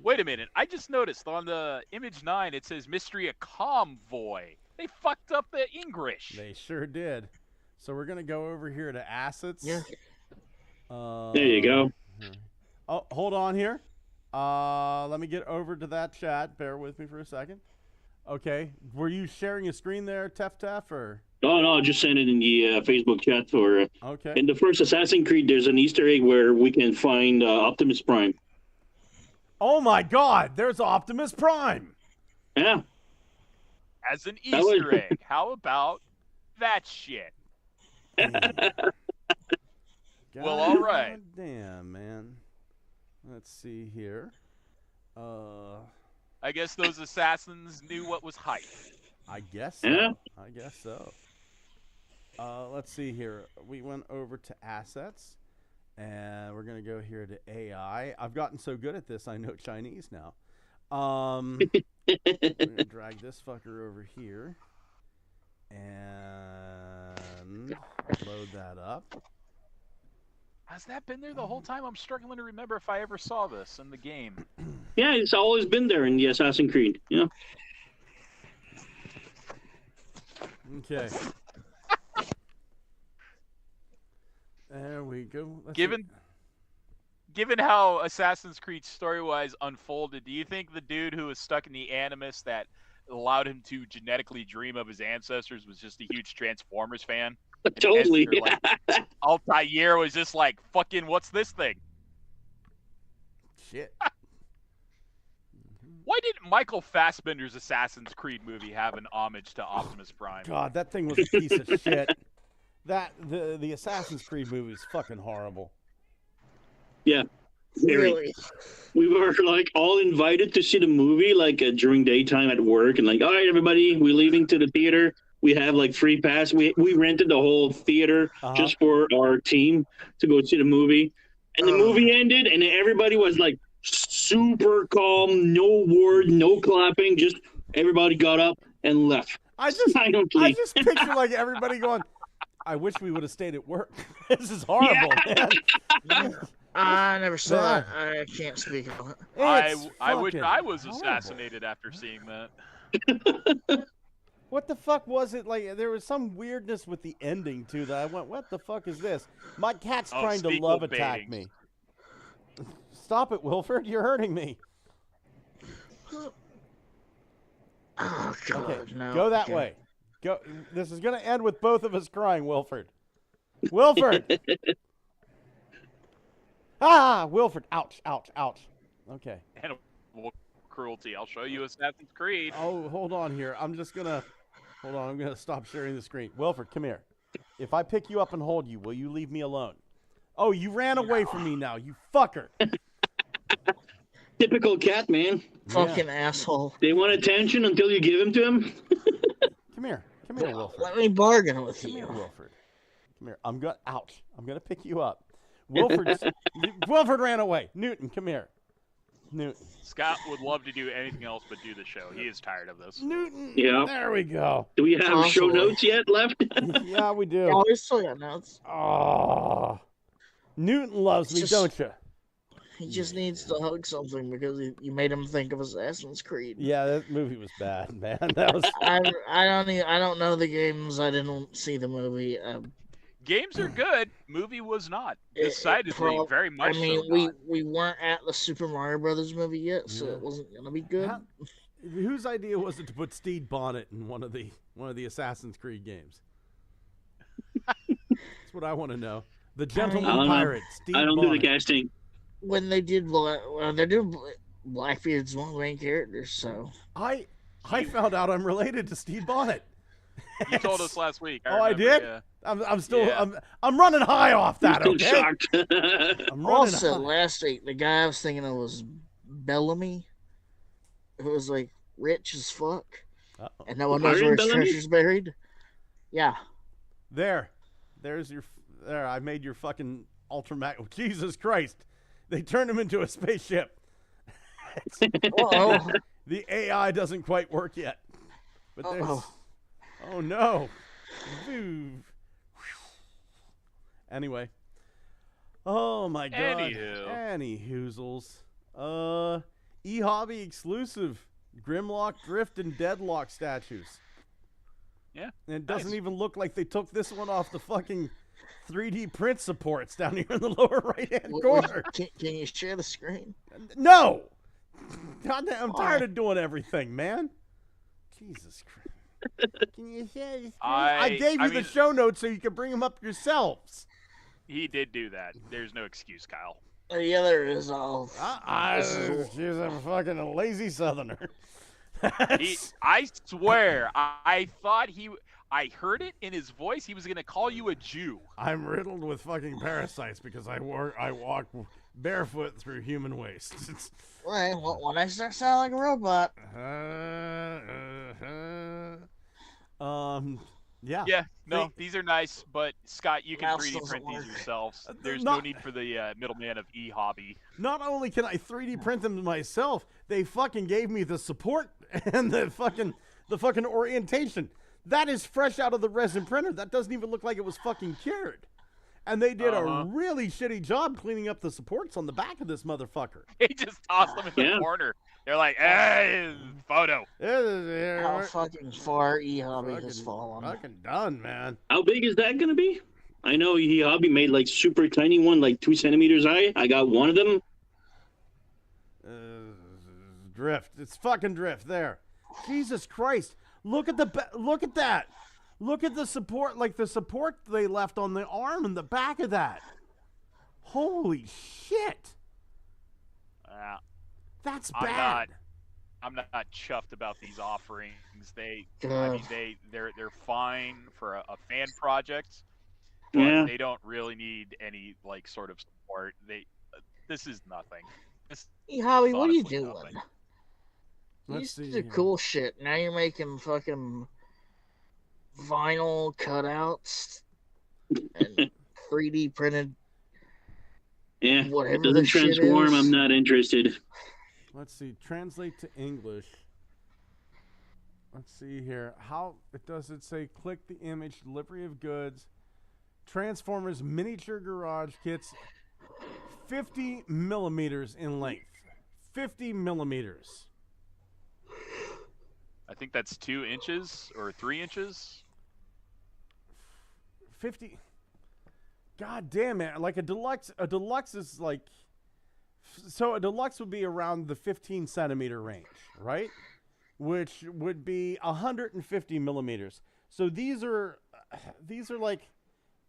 Wait a minute. I just noticed on the Image 9 it says Mystery of Convoy. They fucked up the English. They sure did. So we're going to go over here to Assets. Yeah. There you go. Oh, hold on here. Let me get over to that chat. Bear with me for a second. Okay. Were you sharing a screen there, Tef, or? Oh, no, just send it in the Facebook chat. For okay. In the first Assassin's Creed, there's an Easter egg where we can find Optimus Prime. Oh, my God. There's Optimus Prime. Yeah. As an Easter egg. How about that shit? Well, all right. Damn, man. Let's see here. I guess those assassins knew what was hype. I guess so. Yeah. I guess so. Let's see here. We went over to Assets, and we're going to go here to AI. I've gotten so good at this, I know Chinese now. I'm going to drag this fucker over here and load that up. Has that been there the whole time? I'm struggling to remember if I ever saw this in the game. Yeah, it's always been there in the Assassin's Creed. Yeah. Okay. There we go. Given how Assassin's Creed story-wise unfolded, do you think the dude who was stuck in the Animus that allowed him to genetically dream of his ancestors was just a huge Transformers fan? Totally. Like, Altair was just like, fucking, what's this thing? Shit. Why didn't Michael Fassbender's Assassin's Creed movie have an homage to Optimus Prime? God, that thing was a piece of shit. The Assassin's Creed movie is fucking horrible. Yeah. Really? We were like all invited to see the movie like during daytime at work, and like, all right, everybody, we're leaving to the theater. We have like free pass. We rented the whole theater just for our team to go see the movie. And the movie ended, and everybody was like, super calm, no word, no clapping, just everybody got up and left. I just picture like everybody going, I wish we would have stayed at work. This is horrible, man. I never saw it. I can't speak on it. I wish I was assassinated after seeing that. What the fuck was it? Like, there was some weirdness with the ending, too, that I went, what the fuck is this? My cat's trying to love attack me. Stop it, Wilford. You're hurting me. Oh, God, okay, no. go that way. Go. This is going to end with both of us crying, Wilford. Wilford! Wilford. Ouch, ouch, ouch. Okay. Animal cruelty. I'll show you Assassin's Creed. Oh, hold on here. I'm just going to... Hold on. I'm going to stop sharing the screen. Wilford, come here. If I pick you up and hold you, will you leave me alone? Oh, you ran away from me now, you fucker. Typical cat, man. Fucking asshole. They want attention until you give them to them. Come here. Come here, Wilford. Let me bargain with Come you. here, Wilford. Come here. Ouch. I'm going to pick you up. Wilford ran away. Newton, come here. Newton. Scott would love to do anything else but do the show. He is tired of this. Newton. Yeah. There we go. Do we have show notes yet left? Yeah, we do. Oh, we still got notes. Oh. Newton loves me, don't you? He just needs to hug something because you made him think of Assassin's Creed. Yeah, that movie was bad, man. That was. I don't know the games. I didn't see the movie. Games are good. Movie was not. Decidedly, very much. I mean, so we weren't at the Super Mario Brothers movie yet, so it wasn't gonna be good. Whose idea was it to put Stede Bonnet in one of the Assassin's Creed games? That's what I want to know. The Gentleman Pirate, Stede Bonnet. I don't do the casting. When they did, they're doing Blackbeard's one of the main characters, so I found out I'm related to Stede Bonnet. You told us last week. I did. Yeah. I'm still. Yeah. I'm running high off that. Okay. Shocked. I'm also, last week the guy I was thinking of was Bellamy, who was like rich as fuck, and no one knows where his treasure's buried. Yeah. There's your. There, I made your fucking ultramag. Oh, Jesus Christ! They turned him into a spaceship. The AI doesn't quite work yet, but there's. Oh no! Anyway. Oh my god. Any hoozles. E-Hobby exclusive Grimlock, Drift, and Deadlock statues. Yeah. And it doesn't even look like they took this one off the fucking 3D print supports down here in the lower right-hand corner. Can you share the screen? No! God damn, I'm tired of doing everything, man. Jesus Christ. Can you share the screen? I gave you the show notes so you can bring them up yourselves. He did do that. There's no excuse, Kyle. Yeah, there is. She's a fucking lazy southerner. I swear, I thought I heard it in his voice. He was going to call you a Jew. I'm riddled with fucking parasites because I walk barefoot through human waste. Right, when I start sounding like a robot. Yeah. Yeah, no, these are nice, but Scott, you can 3D print these yourselves. There's no need for the middleman of E-Hobby. Not only can I 3D print them myself, they fucking gave me the support and the fucking orientation. That is fresh out of the resin printer. That doesn't even look like it was fucking cured. And they did a really shitty job cleaning up the supports on the back of this motherfucker. They just tossed them in the corner. They're like, hey, photo. How fucking far E-Hobby has fallen. Fucking done, man. How big is that going to be? I know E-Hobby made like super tiny one, like 2 centimeters high. I got one of them. Drift. It's fucking Drift there. Jesus Christ. Look at look at that. Look at the support, like the support they left on the arm and the back of that. Holy shit. That's bad. I'm not chuffed about these offerings. They're fine for a fan project, but they don't really need any like sort of support. This is nothing. E-Hobby, what are you doing? Nothing. You used to do cool shit. Now you're making fucking vinyl cutouts and 3D printed. Yeah, whatever it doesn't transform. I'm not interested. let's see. Translate to English. Let's see here. How does it say? Click the image. Delivery of goods. Transformers miniature garage kits. 50 millimeters in length. 50 millimeters. I think that's 2 inches or 3 inches. 50. God damn it! Like a deluxe is like. So a deluxe would be around the 15 centimeter range, right? Which would be 150 millimeters. So these are like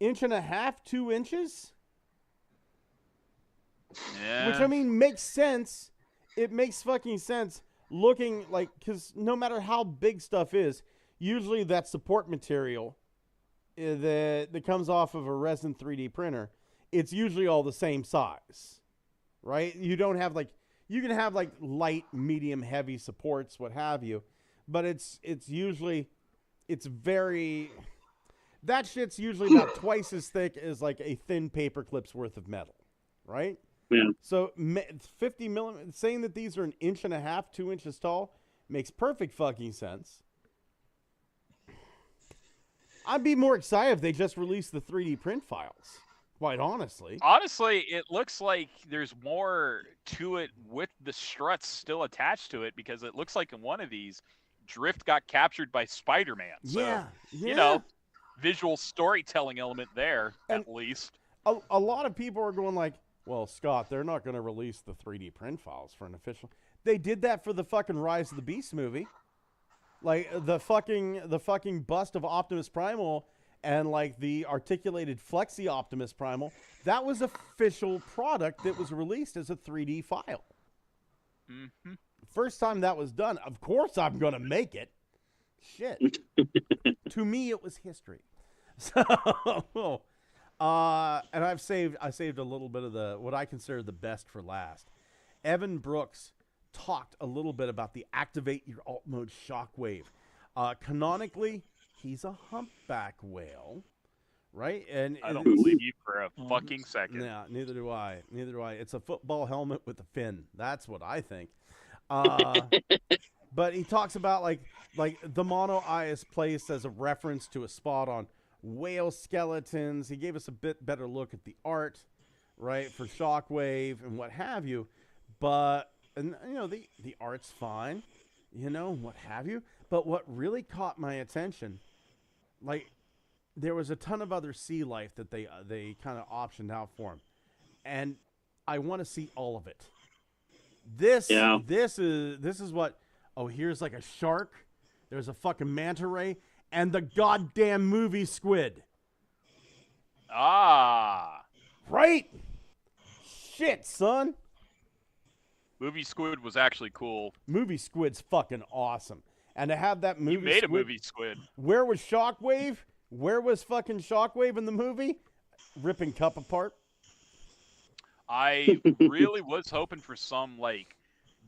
1.5 inches, 2 inches. Yeah. Which I mean makes sense. It makes fucking sense. Looking like, because no matter how big stuff is, usually that support material that comes off of a resin 3D printer, it's usually all the same size, right? You don't have like. You can have like light, medium, heavy supports, what have you, but it's usually, that shit's usually about twice as thick as like a thin paper clip's worth of metal, right? Yeah. So 50 millimeters, saying that these are 1.5 inches, 2 inches tall makes perfect fucking sense. I'd be more excited if they just released the 3D print files. Quite honestly. Honestly, it looks like there's more to it with the struts still attached to it, because it looks like in one of these, Drift got captured by Spider-Man. So, yeah. you know, visual storytelling element there, at least. A lot of people are going like, well, Scott, they're not going to release the 3D print files for an official. They did that for the fucking Rise of the Beast movie. Like, the fucking bust of Optimus Primal and like the articulated Flexi Optimus Primal, that was official product that was released as a 3D file. Mm-hmm. First time that was done, of course I'm gonna make it. Shit. To me, it was history. So, and I saved a little bit of what I consider the best for last. Evan Brooks talked a little bit about the activate your alt mode shockwave. Canonically, he's a humpback whale, right? And I don't believe you for a fucking second. Yeah, neither do I. It's a football helmet with a fin. That's what I think. But he talks about like the mono eye is placed as a reference to a spot on whale skeletons. He gave us a bit better look at the art, right, for Shockwave and what have you. But and you know the art's fine, you know, what have you. But what really caught my attention, like, there was a ton of other sea life that they kind of optioned out for him, and I want to see all of it. This is what. Oh, here's like a shark. There's a fucking manta ray and the goddamn movie squid. Ah, right. Shit, son. Movie squid was actually cool. Movie squid's fucking awesome. And to have that movie You made squid, a movie squid. Where was Shockwave? Where was fucking Shockwave in the movie? Ripping Cup apart. I really was hoping for some, like,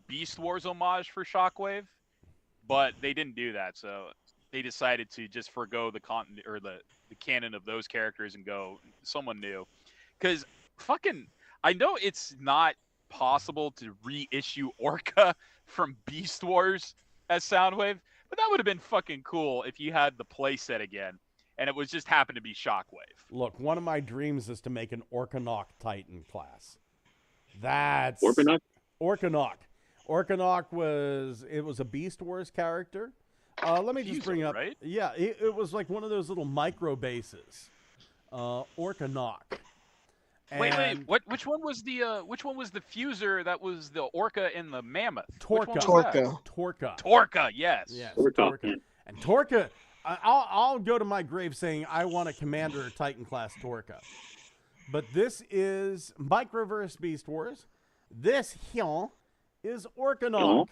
Beast Wars homage for Shockwave, but they didn't do that, so they decided to just forgo the canon of those characters and go someone new. Because fucking, I know it's not possible to reissue Orca from Beast Wars as Soundwave, but that would have been fucking cool if you had the playset again, and it was just happened to be Shockwave. Look, one of my dreams is to make an Orcanok Titan class. That's Orcanok? Orcanok. Orcanok was a Beast Wars character. Let me just bring up. Right? Yeah, it was like one of those little micro bases. Orcanok. Wait. Which one was the fuser that was the orca and the mammoth? Torca. Yes. Torca. And Torca, I'll go to my grave saying I want a Commander Titan class Torca. But this is Microverse Beast Wars. This here is Orcanok.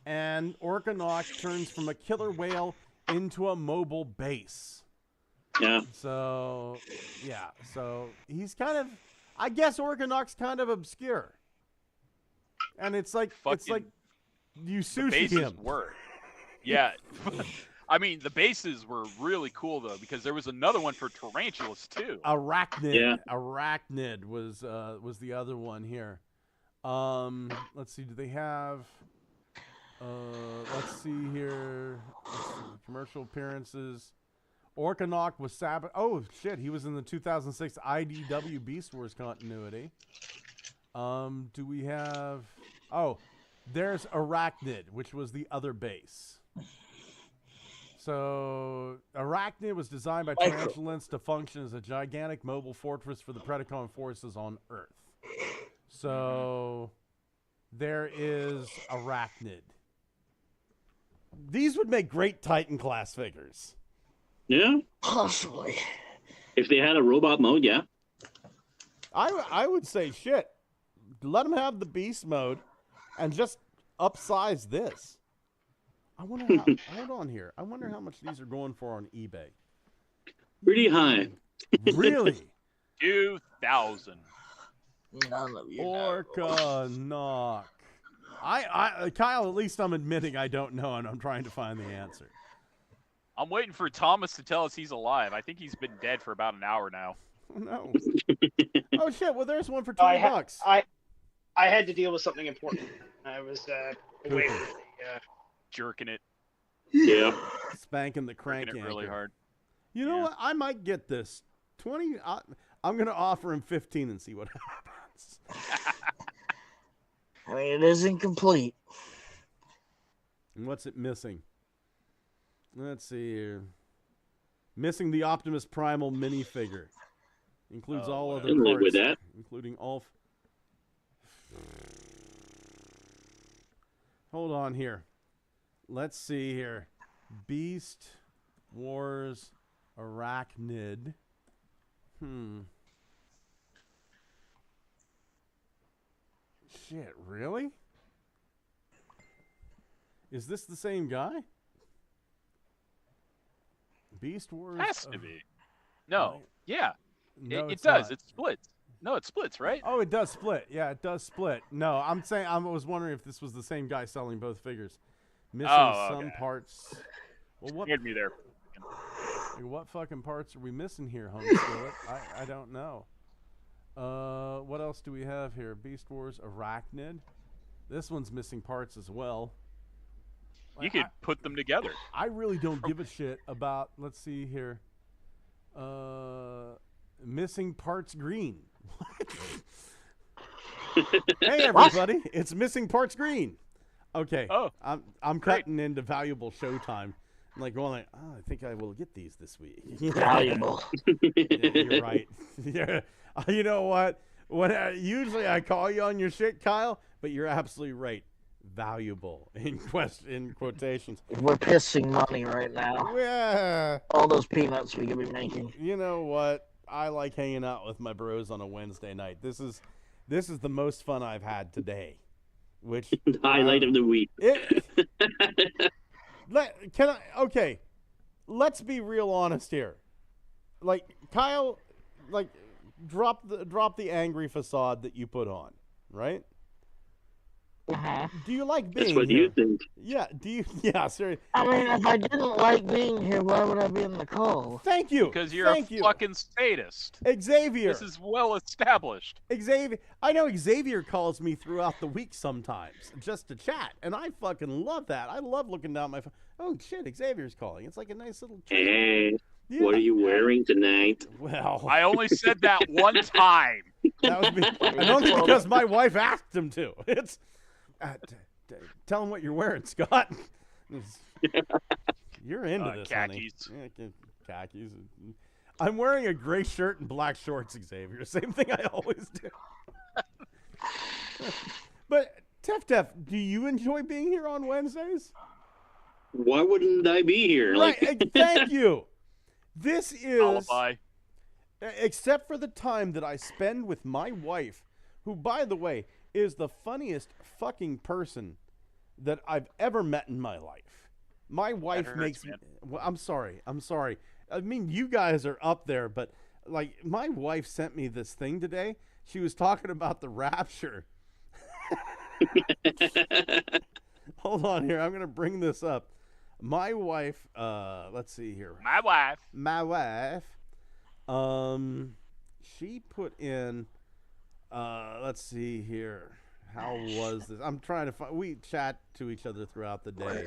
And Orcanok turns from a killer whale into a mobile base. Yeah. So he's kind of, I guess Orcanok's kind of obscure. And it's like you sushi him. Yeah. I mean, the bases were really cool though, because there was another one for tarantulas too. Arachnid. Yeah. Arachnid was the other one here. Let's see. Do they have? Let's see here. Let's see. Commercial appearances. Orkanok was Sabbath. Oh shit, he was in the 2006 IDW Beast Wars continuity. Do we have? Oh, there's Arachnid, which was the other base. So Arachnid was designed by Tarantulas to function as a gigantic mobile fortress for the Predacon forces on Earth. So there is Arachnid. These would make great Titan class figures. Yeah, possibly. If they had a robot mode, yeah. I would say shit. Let them have the beast mode, and just upsize this. I wonder how. Hold on here. I wonder how much these are going for on eBay. Pretty high. Really? 2,000. None of you Orkanok. Kyle, at least I'm admitting I don't know, and I'm trying to find the answer. I'm waiting for Thomas to tell us he's alive. I think he's been dead for about an hour now. Oh, no. Oh, shit. Well, there's one for $20. I had to deal with something important. I was away from the... Jerking it. Yeah. Spanking the crank Jerking it really hard. You know what? I might get this. 20. I'm going to offer him 15 and see what happens. I mean, it is incomplete. And what's it missing? Let's see here. Missing the Optimus Primal minifigure. Includes all other parts, with that. including all... Hold on here. Let's see here. Beast Wars Arachnid. Shit, really? Is this the same guy? Beast Wars? Has to be. No. Yeah. No, it it's does. not. It splits. No, it splits, right? Oh, it does split. Yeah, it does split. No, I'm saying I was wondering if this was the same guy selling both figures. Missing some parts. Well, what? Scared me there. What fucking parts are we missing here, Home Skillet? I don't know. What else do we have here? Beast Wars Arachnid. This one's missing parts as well. You could put them together. I really don't give a shit about. Let's see here. Missing parts green. Hey everybody, it's missing parts green. Okay. Oh, I'm cutting into valuable showtime. I'm like going like, oh, I think I will get these this week. Valuable. Yeah, you're right. Yeah. You know what? Usually I call you on your shit, Kyle, but you're absolutely right. Valuable in quotations. We're pissing money right now. Yeah. All those peanuts we could be making. You know what? I like hanging out with my bros on a Wednesday night. This is the most fun I've had today. Which the highlight of the week. Okay. Let's be real honest here. Like Kyle, like drop the angry facade that you put on, right? Uh-huh. Do you like being That's what here? you think. Yeah. Do you? Yeah. Seriously. I mean, if I didn't like being here, why would I be in the call? Thank you. Because you're a fucking sadist. Xavier. This is well established. Xavier. I know Xavier calls me throughout the week sometimes just to chat, and I fucking love that. I love looking down my phone. Oh shit, Xavier's calling. It's like a nice little treat. Hey, Yeah. what are you wearing tonight? Well, I only said that one time. that was me. And only because my wife asked him to. It's tell him what you're wearing, Scott. You're into this, khakis. honey. Yeah, khakis. I'm wearing a gray shirt and black shorts, Xavier. Same thing I always do. But Tef, do you enjoy being here on Wednesdays? Why wouldn't I be here? Right. Thank you. This is Alibi. except for the time that I spend with my wife, who, by the way, is the funniest fucking person that I've ever met in my life. My wife makes me... Well, I'm sorry. I mean, you guys are up there, but, like, my wife sent me this thing today. She was talking about the Rapture. Hold on here. I'm going to bring this up. My wife, let's see here. My wife. She put in... let's see here. How was this? I'm trying to find. We chat to each other throughout the day.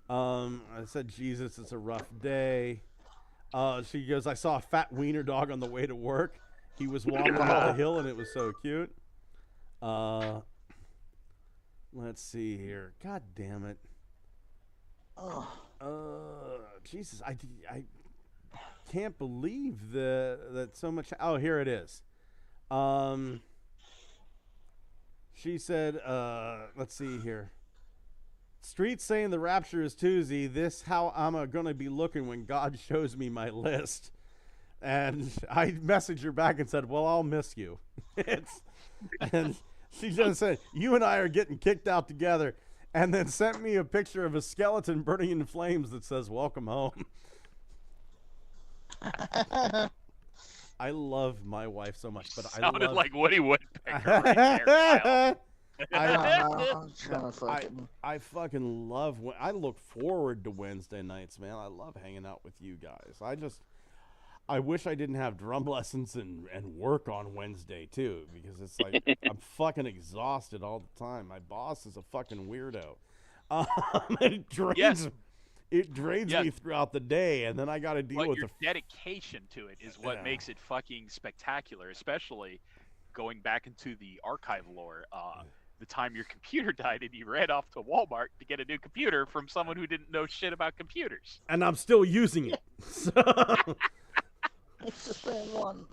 I said, Jesus, it's a rough day. She goes, I saw a fat wiener dog on the way to work. He was wandering up the hill, and it was so cute. Let's see here. God damn it. Jesus, I can't believe that so much. Oh, here it is. She said, let's see here. Street saying the rapture is Tuesday. This how I'm going to be looking when God shows me my list. And I messaged her back and said, well, I'll miss you. And she just said, you and I are getting kicked out together. And then sent me a picture of a skeleton burning in flames that says, welcome home. I love my wife so much, but Sounded like Woody Woodpecker right there, I fucking love I look forward to Wednesday nights, man. I love hanging out with you guys. I wish I didn't have drum lessons and work on Wednesday too, because it's like I'm fucking exhausted all the time. My boss is a fucking weirdo. It drains me throughout the day, and then I got to deal with your dedication to it is what makes it fucking spectacular, especially going back into the archive lore. The time your computer died and you ran off to Walmart to get a new computer from someone who didn't know shit about computers. And I'm still using it. It's the same one.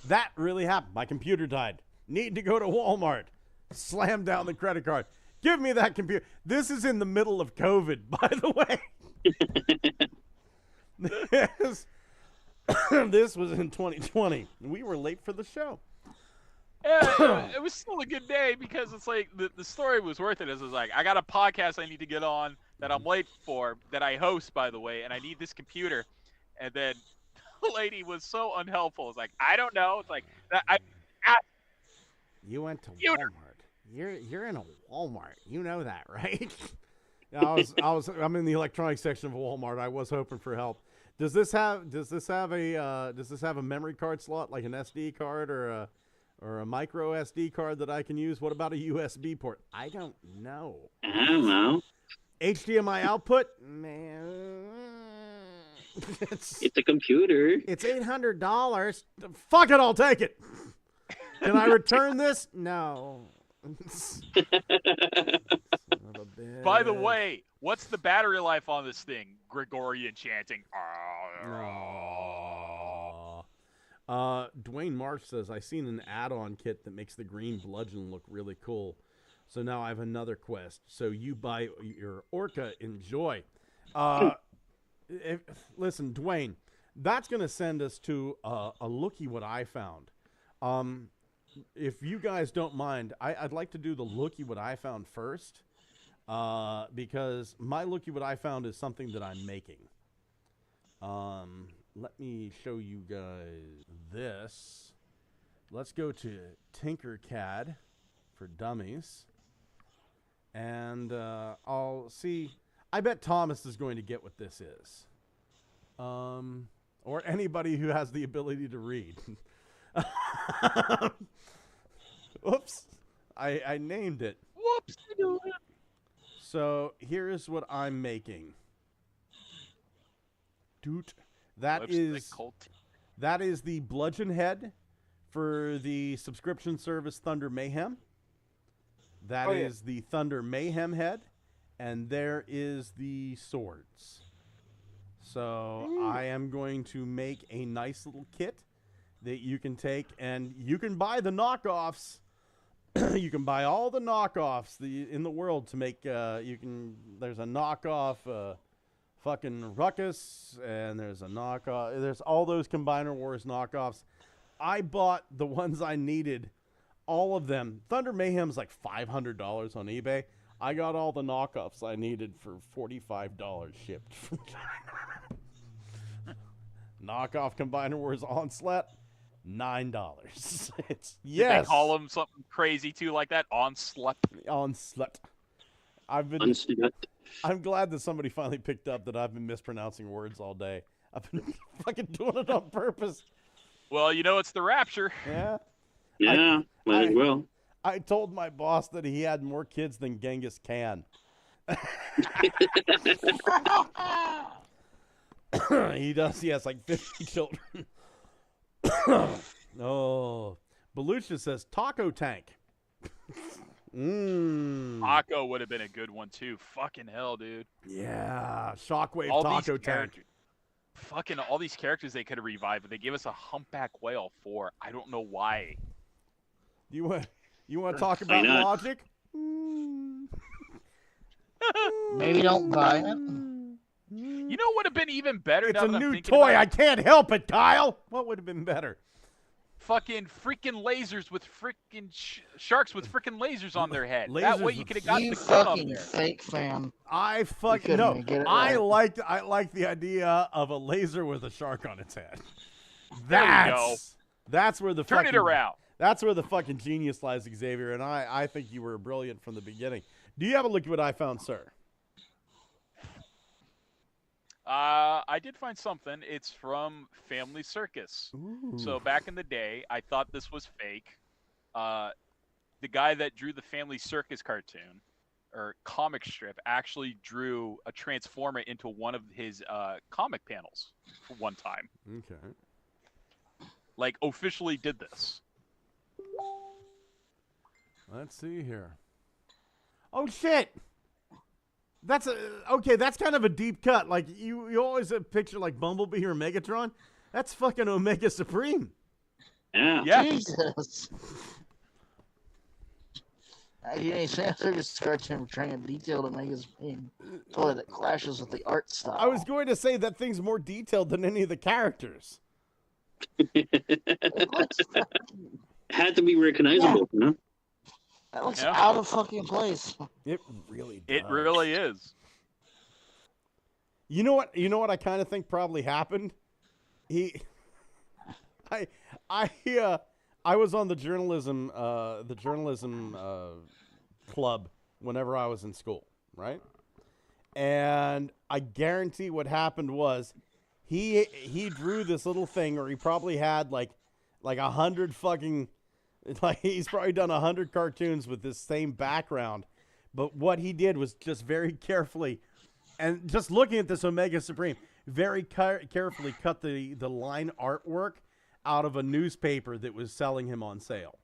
That really happened. My computer died. Need to go to Walmart. Slam down the credit card. Give me that computer. This is in the middle of COVID, by the way. This was in 2020. We were late for the show. Yeah, it was still a good day because it's like the story was worth it. It was like, I got a podcast I need to get on that I'm late for, that I host, by the way, and I need this computer. And then the lady was so unhelpful. It's like, I don't know. It's like, you went to Walmart. You're in a Walmart. You know that, right? I'm in the electronics section of Walmart. I was hoping for help. Does this have a memory card slot, like an SD card or a micro SD card that I can use? What about a USB port? I don't know. HDMI output? Man. It's a computer. It's $800. Fuck it, I'll take it. Can I return this? No. By the way, what's the battery life on this thing? Gregorian chanting. Dwayne Marsh says, I seen an add-on kit that makes the green bludgeon look really cool. So now I have another quest. So you buy your Orca, enjoy. Listen, Dwayne, that's going to send us to a looky what I found. If you guys don't mind, I'd like to do the looky what I found first, because my looky what I found is something that I'm making. Let me show you guys this. Let's go to Tinkercad for Dummies, and I'll see. I bet Thomas is going to get what this is, or anybody who has the ability to read. Oops, I named it. Whoops. So here's what I'm making. Doot. That is the bludgeon head for the subscription service Thunder Mayhem. That is the Thunder Mayhem head, and there is the swords. So I am going to make a nice little kit that you can take, and you can buy the knockoffs. You can buy all the knockoffs in the world to make. There's a knockoff fucking Ruckus, and there's a knockoff. There's all those Combiner Wars knockoffs. I bought the ones I needed, all of them. Thunder Mayhem's like $500 on eBay. I got all the knockoffs I needed for $45 shipped from China. Knockoff Combiner Wars Onslaught, $9. It's yes. They call them something crazy too, like that. Onslaught. I'm glad that somebody finally picked up that I've been mispronouncing words all day. I've been fucking doing it on purpose. Well, you know it's the rapture. Yeah. Yeah, might as well. I told my boss that he had more kids than Genghis Khan. He does. He has like 50 children. Oh, Belucha says taco tank. Taco would have been a good one too. Fucking hell, dude. Yeah, Shockwave all taco tank. Fucking all these characters they could have revived, but they gave us a humpback whale for I don't know why. You want to talk about logic? Maybe don't buy it. You know what would have been even better? It's a new toy. I can't help it, Kyle. What would have been better? Fucking freaking lasers with freaking sharks with freaking lasers on their head. Lasers that way you could have got you the gun up fucking there. fake fan. I fucking no. I like the idea of a laser with a shark on its head. That's where the turn fucking, it around. That's where the fucking genius lies, Xavier. And I think you were brilliant from the beginning. Do you have a look at what I found, sir? I did find something. It's from Family Circus. Ooh. So back in the day, I thought this was fake. The guy that drew the Family Circus cartoon or comic strip actually drew a Transformer into one of his comic panels for one time. Okay. Like officially did this. Let's see here. Oh shit. That's okay. That's kind of a deep cut. Like you always picture like Bumblebee or Megatron. That's fucking Omega Supreme. Yeah. Jesus. Circus cartoon trying to detail Omega Supreme toy that clashes with the art style. I was going to say that thing's more detailed than any of the characters. Had to be recognizable, you know? That looks out of fucking place. It really does. It really is. You know what? You know what I kind of think probably happened. I was on the journalism club whenever I was in school, right? And I guarantee what happened was he drew this little thing, or he probably had like 100 fucking. Like he's probably done 100 cartoons with this same background, but what he did was just very carefully, and just looking at this Omega Supreme, very carefully cut the line artwork out of a newspaper that was selling him on sale.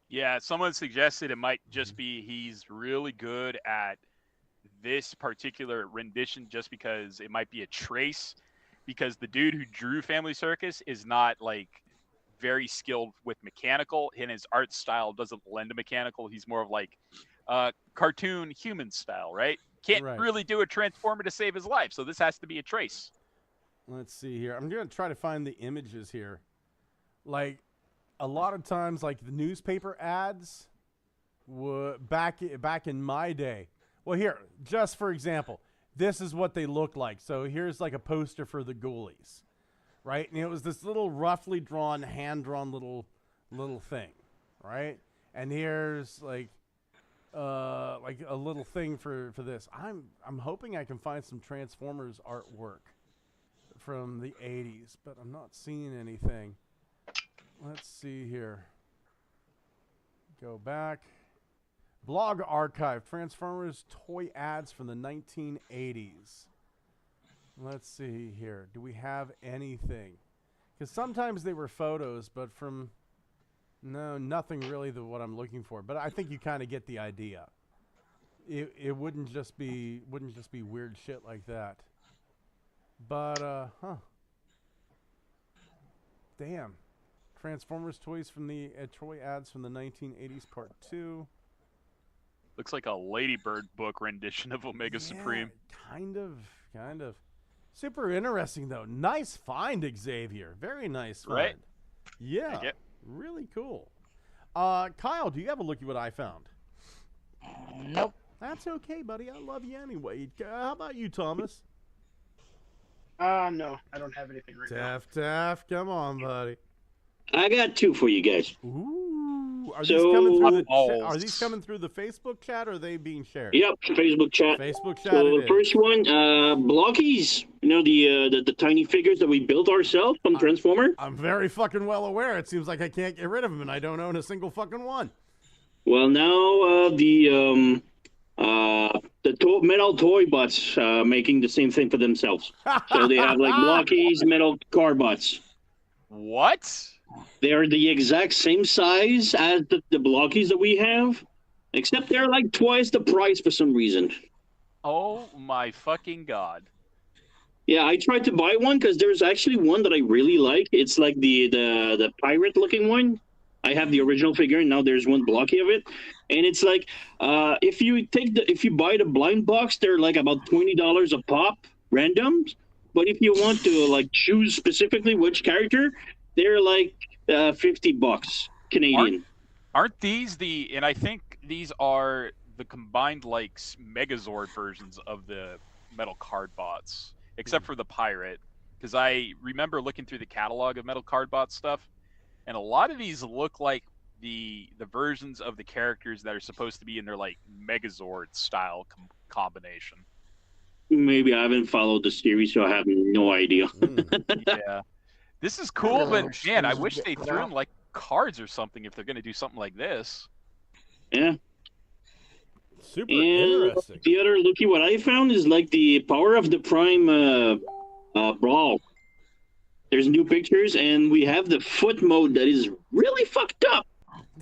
Yeah, someone suggested it might just be he's really good at this particular rendition just because it might be a trace. Because the dude who drew Family Circus is not like very skilled with mechanical, and his art style doesn't lend to mechanical. He's more of like cartoon human style, right? Can't really do a Transformer to save his life, so this has to be a trace. Let's see here. I'm gonna try to find the images here. Like a lot of times, like the newspaper ads were back in my day. Well, here, just for example. This is what they look like. So here's like a poster for the Ghoulies, right? And it was this little roughly drawn, hand-drawn little thing, right? And here's like a little thing for this. I'm hoping I can find some Transformers artwork from the 80s, but I'm not seeing anything. Let's see here. Go back. Blog archive, Transformers toy ads from the 1980s. Let's see here. Do we have anything? Because sometimes they were photos, but from nothing really what I'm looking for. But I think you kind of get the idea. It wouldn't just be weird shit like that. But damn. Transformers toys from the toy ads from the 1980s Part 2. Looks like a Ladybird book rendition of Omega Supreme. Kind of. Super interesting, though. Nice find, Xavier. Very nice find. Right? Yeah. Really cool. Kyle, do you have a look at what I found? Nope. That's okay, buddy. I love you anyway. How about you, Thomas? No. I don't have anything right now. Taff, come on, buddy. I got two for you guys. Ooh. are these coming through the are these coming through the Facebook chat, or are they being shared? Yep, Facebook chat. Facebook chat. So the first one, Blockies. You know, the tiny figures that we built ourselves from Transformer. I'm very fucking well aware. It seems like I can't get rid of them, and I don't own a single fucking one. Well, now the metal toy bots making the same thing for themselves. So they have like Blockies, metal car bots. What? They're the exact same size as the Blockies that we have, except they're like twice the price for some reason. Oh my fucking god. Yeah, I tried to buy one because there's actually one that I really like. It's like the pirate looking one. I have the original figure, and now there's one Blocky of it. And it's like if you buy the blind box, they're like about $20 a pop, randoms. But if you want to like choose specifically which character, they're like $50 Canadian. Aren't these and I think these are the combined like Megazord versions of the metal card bots, except for the pirate, because I remember looking through the catalog of metal card bot stuff, and a lot of these look like the versions of the characters that are supposed to be in their like Megazord style combination. Maybe I haven't followed the series, so I have no idea. Yeah. This is cool, but man, I wish they threw in like cards or something if they're going to do something like this. Yeah. Super interesting. The other looky what I found is like the Power of the Prime Brawl. There's new pictures, and we have the foot mode that is really fucked up.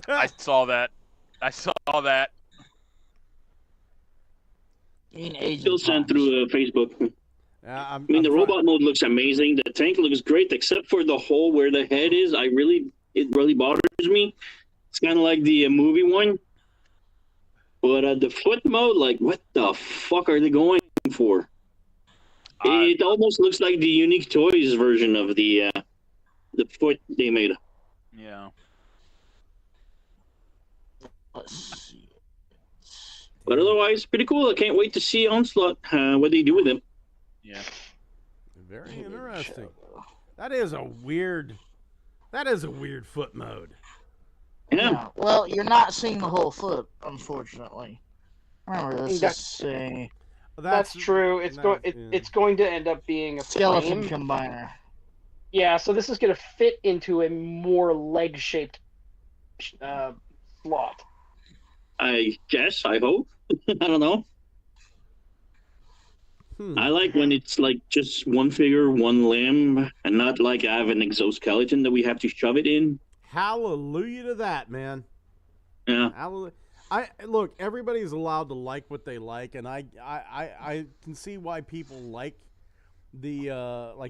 I saw that. Still sent through Facebook. I mean, the robot mode looks amazing. The tank looks great, except for the hole where the head is. It really bothers me. It's kind of like the movie one. But the foot mode, like, what the fuck are they going for? It almost looks like the Unique Toys version of the foot they made. Yeah. But otherwise, pretty cool. I can't wait to see Onslaught, what they do with him. Yeah. Very interesting. That is a weird foot mode. Yeah. Well, you're not seeing the whole foot, unfortunately. Remember, that's true. It's going to end up being a skeleton frame combiner. Yeah, so this is going to fit into a more leg-shaped slot. I guess. I hope. I don't know. I like when it's like just one figure, one limb, and not like I have an exoskeleton that we have to shove it in. Hallelujah to that, man. Yeah. Hallelujah. Look, everybody's allowed to like what they like, and I can see why people like the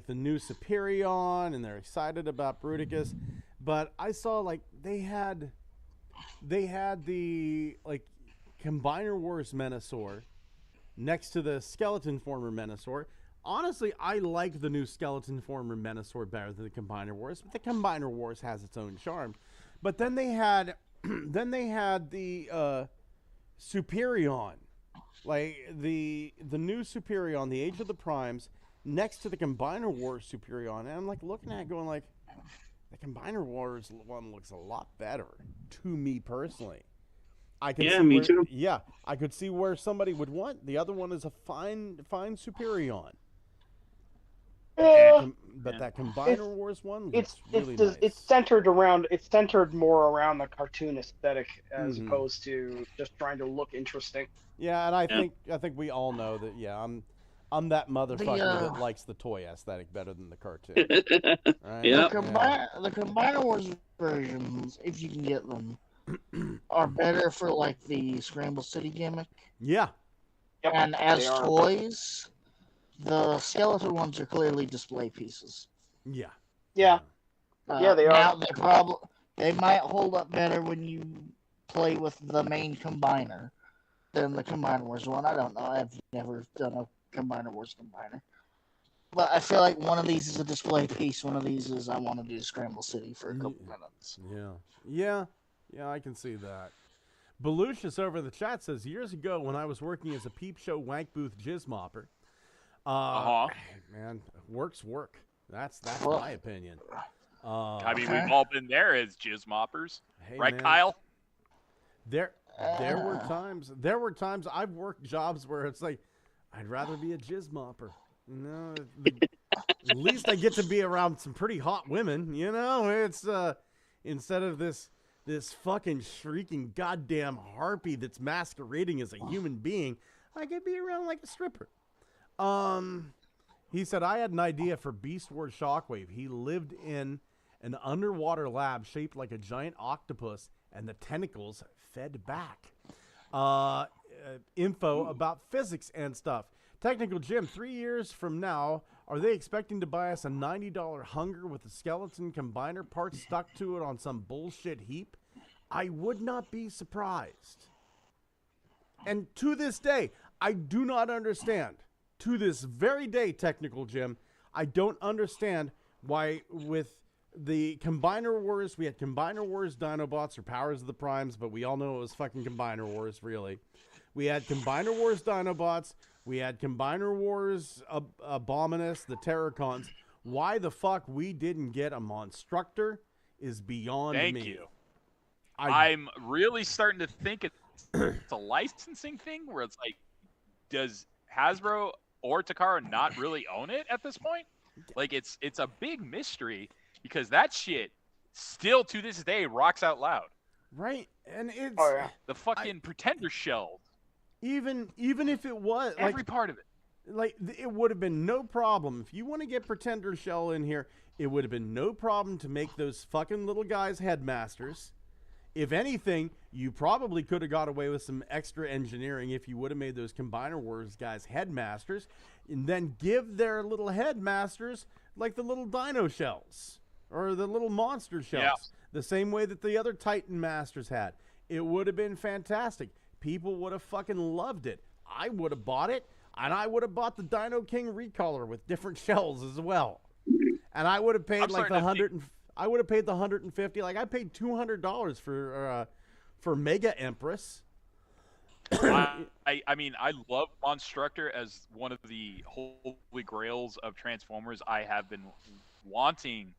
new Superion, and they're excited about Bruticus. But I saw like they had the like Combiner Wars Menasor next to the Skeleton Former Menasor. Honestly, I like the new Skeleton Former Menasor better than the Combiner Wars, but the Combiner Wars has its own charm. But then they had the Superion, like the new Superion, the Age of the Primes, next to the Combiner Wars Superion, and I'm like looking at it going like, the Combiner Wars one looks a lot better to me personally. Me too. Yeah, I could see where somebody would want. The other one is a fine Superion. But that Combiner Wars one looks really nice. It's centered more around the cartoon aesthetic as opposed to just trying to look interesting. Yeah, and I think we all know that. Yeah, I'm that motherfucker that likes the toy aesthetic better than the cartoon. Right? Yeah. The Combiner Wars versions, if you can get them, are better for like the Scramble City gimmick. Yeah. Yep, and as toys, the skeleton ones are clearly display pieces. Yeah. Yeah. Yeah, they are. Now they might hold up better when you play with the main combiner than the Combiner Wars one. I don't know. I've never done a Combiner Wars combiner. But I feel like one of these is a display piece. One of these is I want to do Scramble City for a couple minutes. Yeah, I can see that. Belucius over the chat says, years ago when I was working as a peep show wank booth jizz mopper, man, work's work. That's my opinion. I mean, we've all been there as jizz moppers. Hey, right, man. Kyle? There were times I've worked jobs where it's like, I'd rather be a jizz mopper. No, at least I get to be around some pretty hot women. You know, it's instead of this fucking shrieking goddamn harpy that's masquerading as a human being, I could be around like a stripper. He said, I had an idea for Beast Wars Shockwave. He lived in an underwater lab shaped like a giant octopus, and the tentacles fed back. Info about physics and stuff. Technical Jim, 3 years from now, are they expecting to buy us a $90 hunger with a skeleton combiner part stuck to it on some bullshit heap? I would not be surprised. And to this day, I do not understand. To this very day, Technical Jim, I don't understand why with the Combiner Wars, we had Combiner Wars Dinobots or Powers of the Primes, but we all know it was fucking Combiner Wars, really. We had Combiner Wars Dinobots. We had Combiner Wars Abominus, the Terracons. Why the fuck we didn't get a Monstructor is beyond me. Thank you. I'm really starting to think it's a licensing thing where it's like, does Hasbro or Takara not really own it at this point? Like, it's a big mystery because that shit still to this day rocks out loud. Right, and it's the fucking Pretender shell. Even if it was every part of it, like it would have been no problem if you want to get Pretender shell in here. It would have been no problem to make those fucking little guys headmasters. If anything, you probably could have got away with some extra engineering if you would have made those Combiner Wars guys headmasters, and then give their little headmasters like the little dino shells or the little monster shells, the same way that the other Titan masters had. It would have been fantastic. People would have fucking loved it. I would have bought it, and I would have bought the Dino King recolor with different shells as well. And I would have paid like the I would have paid the $150. Like I paid $200 for Mega Empress. I mean, I love Monstructor as one of the holy grails of Transformers. I have been wanting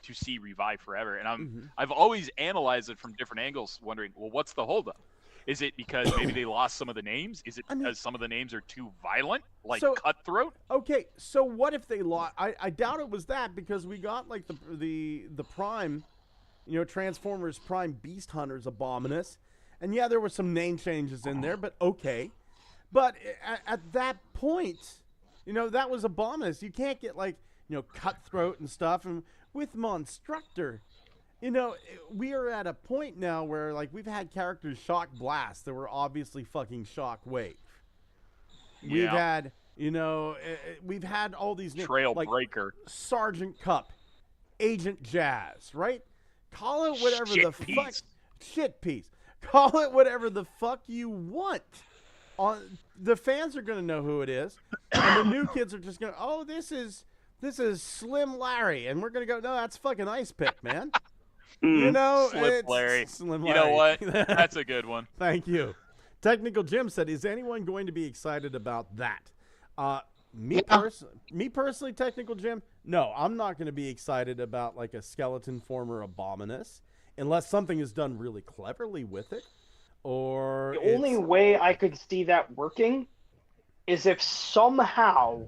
to see revive forever, and I've always analyzed it from different angles, wondering, well, what's the holdup? Is it because maybe they lost some of the names? Is it because some of the names are too violent, like Cutthroat? Okay, so what if they lost? I doubt it was that, because we got like the Prime, you know, Transformers Prime Beast Hunters Abominus, and yeah, there were some name changes in there, but okay. But at that point, you know, that was Abominus. You can't get like, you know, Cutthroat and stuff, and with Monstructor. You know, we are at a point now where, like, we've had characters Shock Blast that were obviously fucking Shock Wave. Yeah. We've had, you know, we've had all these names. Trailbreaker. Like Sergeant Cup, Agent Jazz, right? Call it whatever the fuck. Shit piece. Call it whatever the fuck you want. The fans are going to know who it is. And the new kids are just going to, oh, this is Slim Larry. And we're going to go, no, that's fucking Ice Pick, man. You know, Slim Larry. You know what? That's a good one. Thank you. Technical Jim said, is anyone going to be excited about that? Me personally, Technical Jim, no, I'm not going to be excited about like a skeleton former Abominus unless something is done really cleverly with it. Or the only way I could see that working is if somehow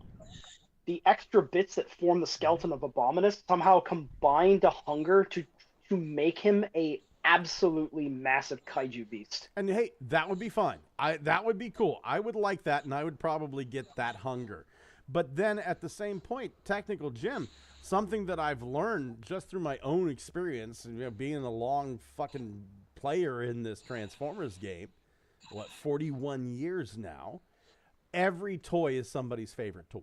the extra bits that form the skeleton of Abominus somehow combine to hunger to make him a absolutely massive kaiju beast. And hey, that would be fine. That would be cool. I would like that, and I would probably get that hunger. But then at the same point, Technical Jim, something that I've learned just through my own experience, you know, being a long fucking player in this Transformers game, 41 years now, every toy is somebody's favorite toy.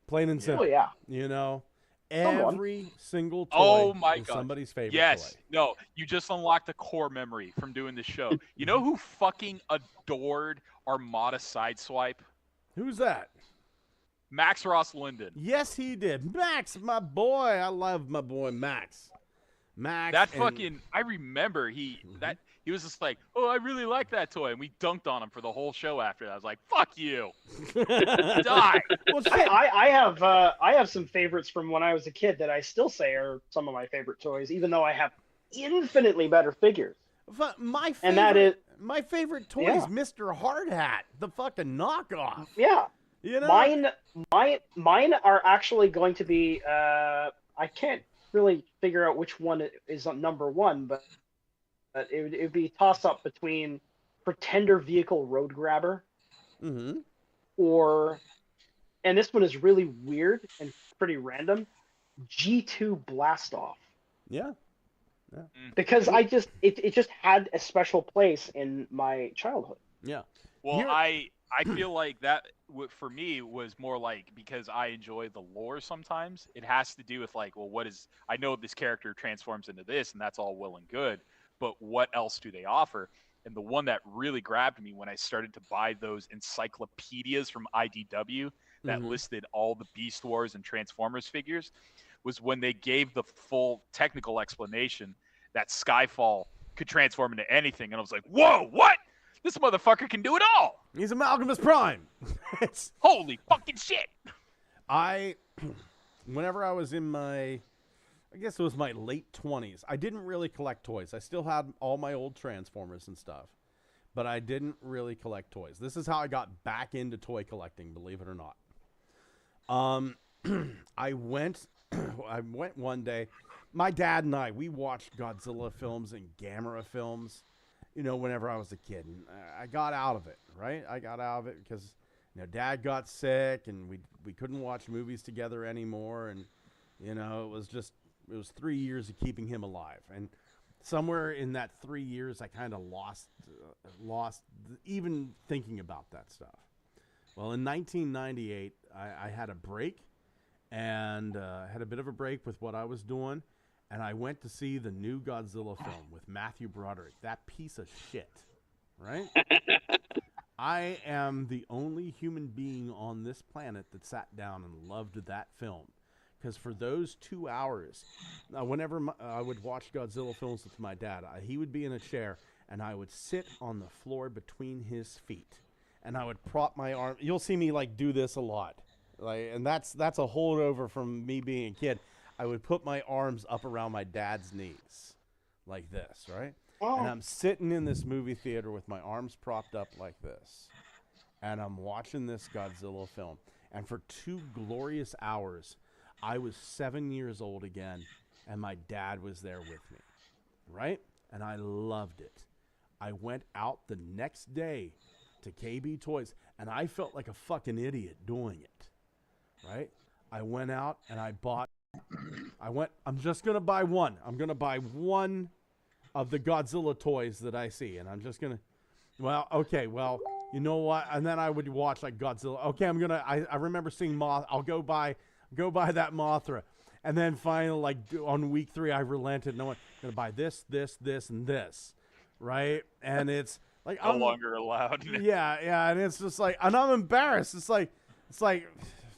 Plain and simple. Oh, yeah. You know? Every single toy is somebody's favorite toy. No, you just unlocked a core memory from doing this show. You know who fucking adored Armada Sideswipe? Who's that? Max Ross Linden. Yes, he did. Max, my boy. I love my boy Max. That fucking, I remember he was just like, oh, I really like that toy, and we dunked on him for the whole show after that. I was like, fuck you. Die. Well, shit, I have some favorites from when I was a kid that I still say are some of my favorite toys, even though I have infinitely better figures. My favorite, And that is my favorite toy Yeah. is Mr. Hard Hat, the fucking knockoff. yeah. You know, Mine are actually going to be. I can't really figure out which one is on number one, but it would be toss up between Pretender Vehicle Road Grabber Mm-hmm. or, and this one is really weird and pretty random, G2 Blastoff. Yeah. Because it just had a special place in my childhood. Yeah. Well, Here- I feel like that for me was more like, because I enjoy the lore sometimes, it has to do with like, well, I know this character transforms into this and that's all well and good, but what else do they offer? And the one that really grabbed me when I started to buy those encyclopedias from IDW that listed all the Beast Wars and Transformers figures was when they gave the full technical explanation that Skyfall could transform into anything. And I was like, whoa, what? This motherfucker can do it all. He's Amalgamus Prime. It's Holy fucking shit. whenever I was in my, I guess it was my late 20s, I didn't really collect toys. I still had all my old Transformers and stuff, but I didn't really collect toys. This is how I got back into toy collecting, believe it or not. I went one day, my dad and we watched Godzilla films and Gamera films, whenever I was a kid. And I got out of it, right? I got out of it because, Dad got sick and we couldn't watch movies together anymore. And, it was 3 years of keeping him alive. And somewhere in that 3 years, I kind of lost even thinking about that stuff. Well, in 1998, I had a break and had a bit of a break with what I was doing. And I went to see the new Godzilla film with Matthew Broderick, that piece of shit, right? I am the only human being on this planet that sat down and loved that film. Because for those 2 hours, whenever I would watch Godzilla films with my dad, he would be in a chair, and I would sit on the floor between his feet. And I would prop my arm. You'll see me, do this a lot. And that's a holdover from me being a kid. I would put my arms up around my dad's knees like this, right? Oh. And I'm sitting in this movie theater with my arms propped up like this. And I'm watching this Godzilla film. And for 2 glorious hours, I was 7 years old again, and my dad was there with me, right? And I loved it. I went out the next day to KB Toys, and I felt like a fucking idiot doing it, right? I went out and I'm just going to buy one. I'm going to buy one of the Godzilla toys that I see. And I'm just going to, you know what? And then I would watch Godzilla. Okay, I remember seeing Moth. I'll go buy that Mothra. And then finally, on week 3, I relented. No, I'm going to buy this, and this, right? And it's No longer allowed. Yeah. And it's just and I'm embarrassed. It's like,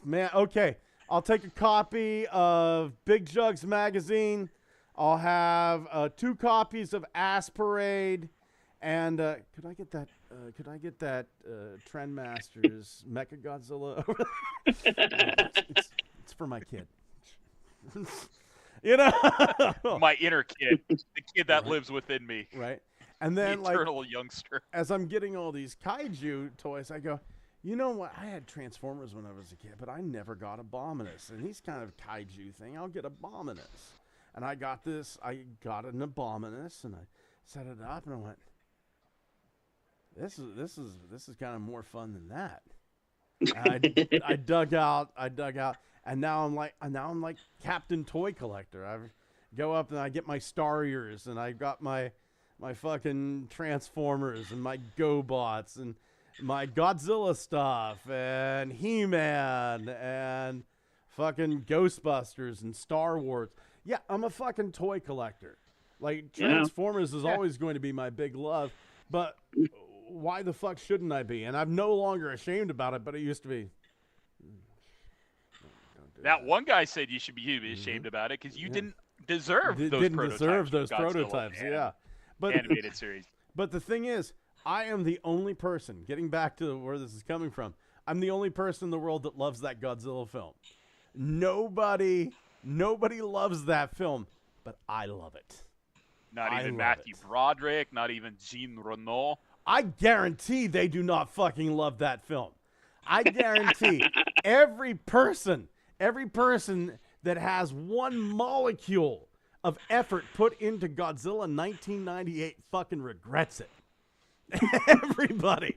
man, okay. I'll take a copy of Big Jugs magazine. I'll have 2 copies of Ass Parade, and could I get that Trendmasters Mecha Godzilla? it's for my kid. My inner kid, the kid that lives within me. Right, and then the eternal youngster. As I'm getting all these kaiju toys, I go, you know what? I had Transformers when I was a kid, but I never got Abominus. And he's kind of a kaiju thing. I'll get Abominus. And I got this. I got an Abominus, and I set it up, and I went, this is kind of more fun than that. And I dug out, and now I'm like Captain Toy Collector. I go up and I get my Stariers, and I got my fucking Transformers and my GoBots and my Godzilla stuff and He-Man and fucking Ghostbusters and Star Wars. Yeah, I'm a fucking toy collector. Transformers is always going to be my big love, but why the fuck shouldn't I be? And I'm no longer ashamed about it, but it used to be. That one guy said you should be ashamed about it because you didn't deserve those prototypes. Yeah, but animated series. But the thing is, I am the only person, getting back to where this is coming from, I'm the only person in the world that loves that Godzilla film. Nobody loves that film, but I love it. Not I even love Matthew it. Broderick, not even Jean Reno. I guarantee they do not fucking love that film. I guarantee every person that has one molecule of effort put into Godzilla 1998 fucking regrets it. Everybody.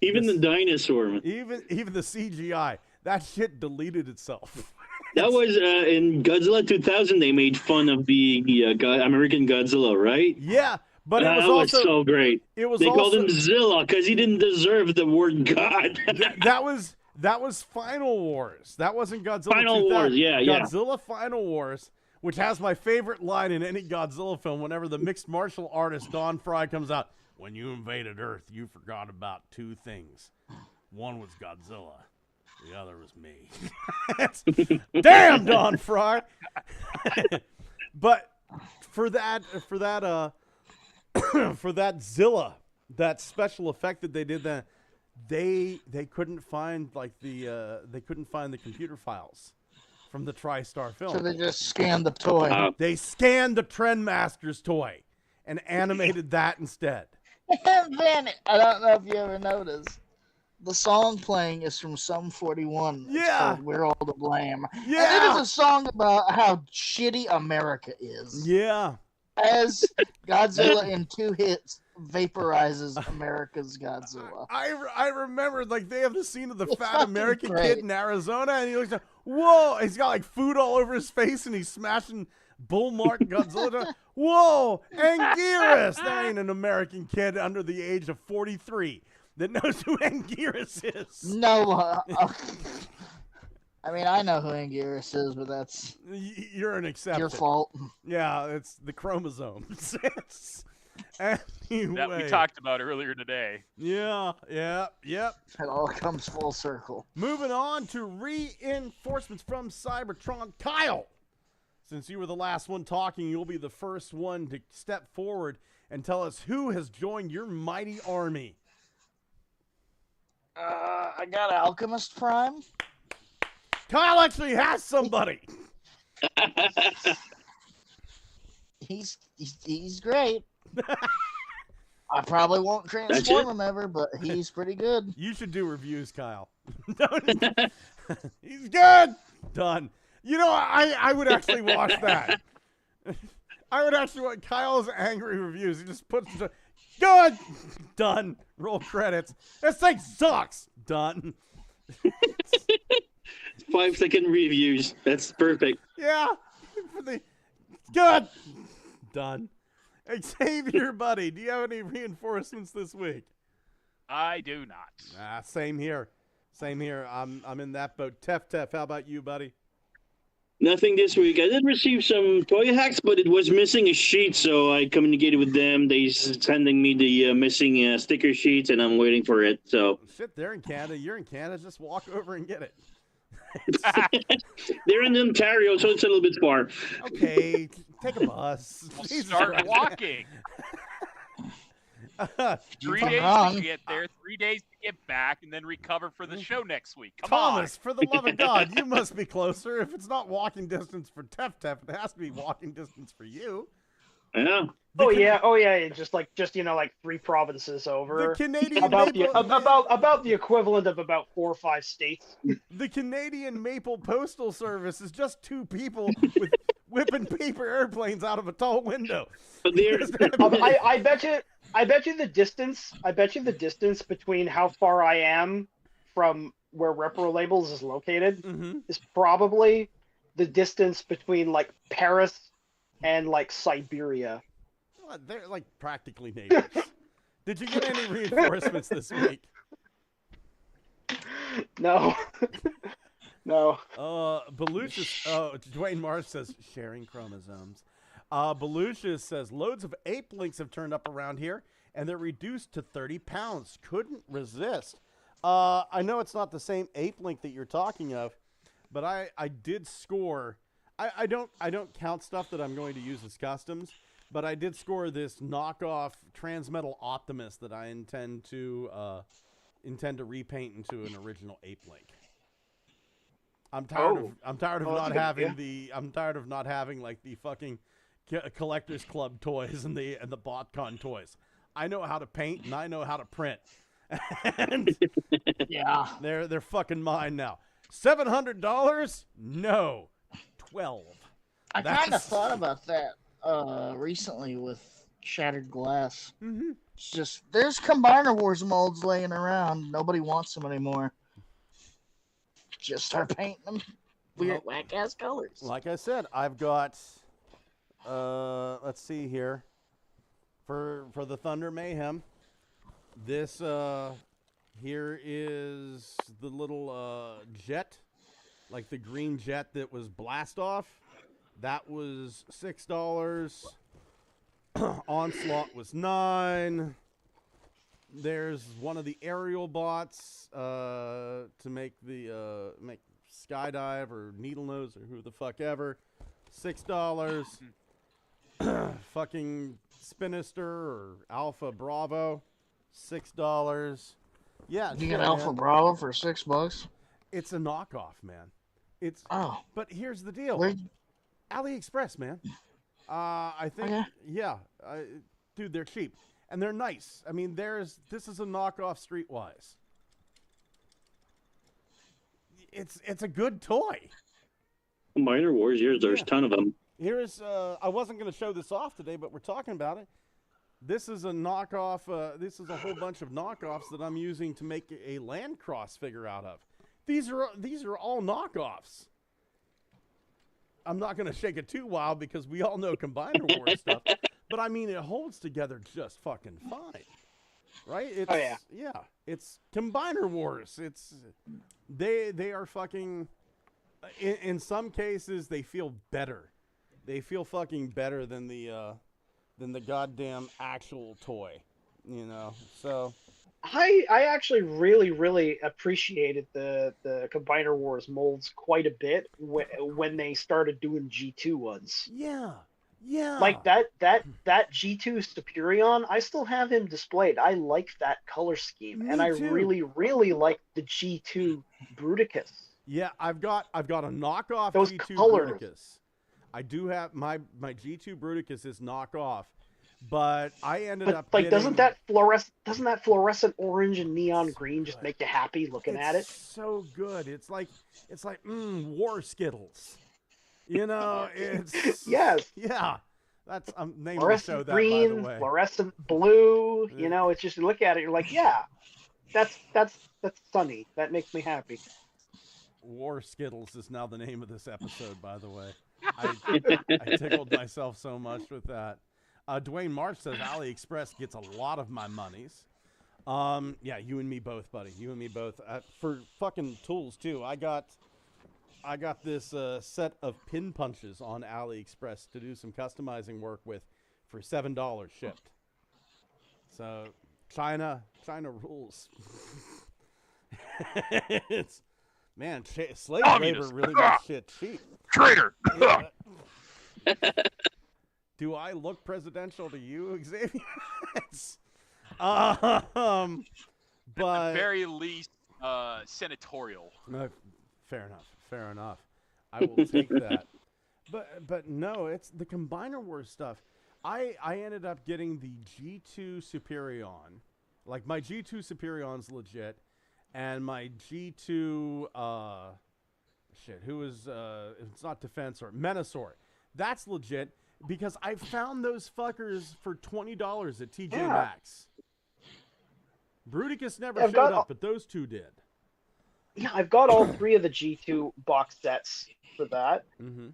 Even the dinosaur. Man. Even the CGI. That shit deleted itself. That was in Godzilla 2000. They made fun of the American Godzilla, right? Yeah, but it was that also was so great. It was they also, called him Zilla because he didn't deserve the word God. that was Final Wars. That wasn't Godzilla. Final 2000. Wars, yeah. Godzilla Final Wars, which has my favorite line in any Godzilla film. Whenever the mixed martial artist Don Fry comes out, when you invaded Earth, you forgot about two things. One was Godzilla. The other was me. Damn, Don Fry. But for that Zilla, that special effect that they did, that they couldn't find they couldn't find the computer files from the TriStar film. So they just scanned the toy. They scanned the Trendmaster's toy and animated that instead. And then I don't know if you ever noticed. The song playing is from Sum 41. It's called We're All to Blame. Yeah. And it is a song about how shitty America is. Yeah. As Godzilla in 2 hits vaporizes America's Godzilla. I remember, like, they have the scene of the It's fat fucking American great. kid in Arizona, and he looks like, whoa, he's got, like, food all over his face, and he's smashing Bull Martin Godzilla. Whoa, Anguirus! That ain't an American kid under the age of 43 that knows who Anguirus is. No, I mean, I know who Anguirus is, but that's You're an exception. your fault. Yeah, it's the chromosomes. Anyway. That we talked about earlier today. Yeah. Yep. It all comes full circle. Moving on to reinforcements from Cybertron. Kyle, since you were the last one talking, you'll be the first one to step forward and tell us who has joined your mighty army. I got Alchemist Prime. Kyle actually has somebody. He's great. I probably won't transform him ever, but he's pretty good. You should do reviews, Kyle. He's good. Done. You know, I would actually watch that. I would actually watch Kyle's angry reviews. He just puts good. Done. Roll credits. This thing sucks. Done. 5-second reviews. That's perfect. Yeah. For the good. Done. Xavier, buddy, do you have any reinforcements this week? I do not. Same here. Same here. I'm in that boat. Tef, how about you, buddy? Nothing this week. I did receive some toy hacks, but it was missing a sheet, so I communicated with them. They sending me the missing sticker sheets, and I'm waiting for it. So shit, they're in Canada. You're in Canada. Just walk over and get it. They're in Ontario, so it's a little bit far. Okay, take a bus. We'll start walking. 3 days to get there, 3 days to get back, and then recover for the show next week. Come Thomas, on. for the love of God, you must be closer. If it's not walking distance for Tef, it has to be walking distance for you. Yeah. Oh yeah. Just 3 provinces over. The Canadian about Maple, the equivalent of about 4 or 5 states. The Canadian Maple Postal Service is just 2 people with whipping paper airplanes out of a tall window. I bet you the distance between how far I am from where Repro Labels is located is probably the distance between like Paris and like Siberia. Well, they're like practically neighbors. Did you get any reinforcements this week? No. No. Belucius, Dwayne Marsh says sharing chromosomes. Belucius says loads of ape links have turned up around here, and they're reduced to 30 pounds. Couldn't resist. I know it's not the same ape link that you're talking of, but I did score. I don't count stuff that I'm going to use as customs, but I did score this knockoff Transmetal Optimus that I intend to repaint into an original ape link. I'm tired of not having like the fucking Collectors Club toys and the BotCon toys. I know how to paint and I know how to print. And Yeah. they're fucking mine now. $700? No. 12. I kind of thought about that recently with Shattered Glass. Mm-hmm. It's just, there's Combiner Wars molds laying around. Nobody wants them anymore. Just start painting them weird, whack-ass colors. Like I said, I've got, let's see here. For the Thunder Mayhem, this here is the little jet, like the green jet that was blast off. That was $6. Onslaught was $9. There's one of the aerial bots to make the make Skydive or Needle Nose or who the fuck ever. $6. Fucking Spinister or Alpha Bravo, $6. Yeah, you get Alpha Bravo for $6. It's a knockoff, man. It's But here's the deal. AliExpress, man. I think dude, they're cheap and they're nice. I mean, this is a knockoff Streetwise. It's a good toy. Minor Wars, there's a ton of them. Here's I wasn't going to show this off today, but we're talking about it. This is a knockoff. This is a whole bunch of knockoffs that I'm using to make a Landcross figure out of. These are all knockoffs. I'm not going to shake it too wild because we all know Combiner Wars stuff. But I mean, it holds together just fucking fine, right? It's, yeah, it's Combiner Wars. It's they are fucking. In some cases, they feel better. They feel fucking better than the goddamn actual toy, you know. So I actually really appreciated the Combiner Wars molds quite a bit when they started doing G2 ones. Yeah. Like that G2 Superion, I still have him displayed. I like that color scheme, and I really like the G2 Bruticus. Yeah, I've got a knockoff Those G2 colors. Bruticus. I do have my G2 Bruticus is knockoff, but I ended up getting, doesn't that fluorescent orange and neon green just make you happy looking at it? So good. It's like Warskittles. You know, it's yes. Yeah. That's I'm naming fluorescent the show that, green, by the way. fluorescent blue. You know, it's just you look at it, you're like, yeah, that's sunny. That makes me happy. Warskittles is now the name of this episode, by the way. I tickled myself so much with that. Dwayne Marsh says AliExpress gets a lot of my monies. Yeah, you and me both, buddy. You and me both. For fucking tools too. I got this set of pin punches on AliExpress to do some customizing work with for $7 shipped. So China rules. It's man, slave labor really makes shit cheap. Traitor. Yeah. Do I look presidential to you, Xavier? But at the very least, senatorial. Fair enough. I will take that. But no, it's the Combiner Wars stuff. I ended up getting the G2 Superion. Like my G2 Superion's legit, and my G2 who is it's not Defensor, Menasor. That's legit because I found those fuckers for $20 at TJ Maxx. Bruticus never showed up, but those two did. Yeah, I've got all three of the G2 box sets for that. Mm-hmm.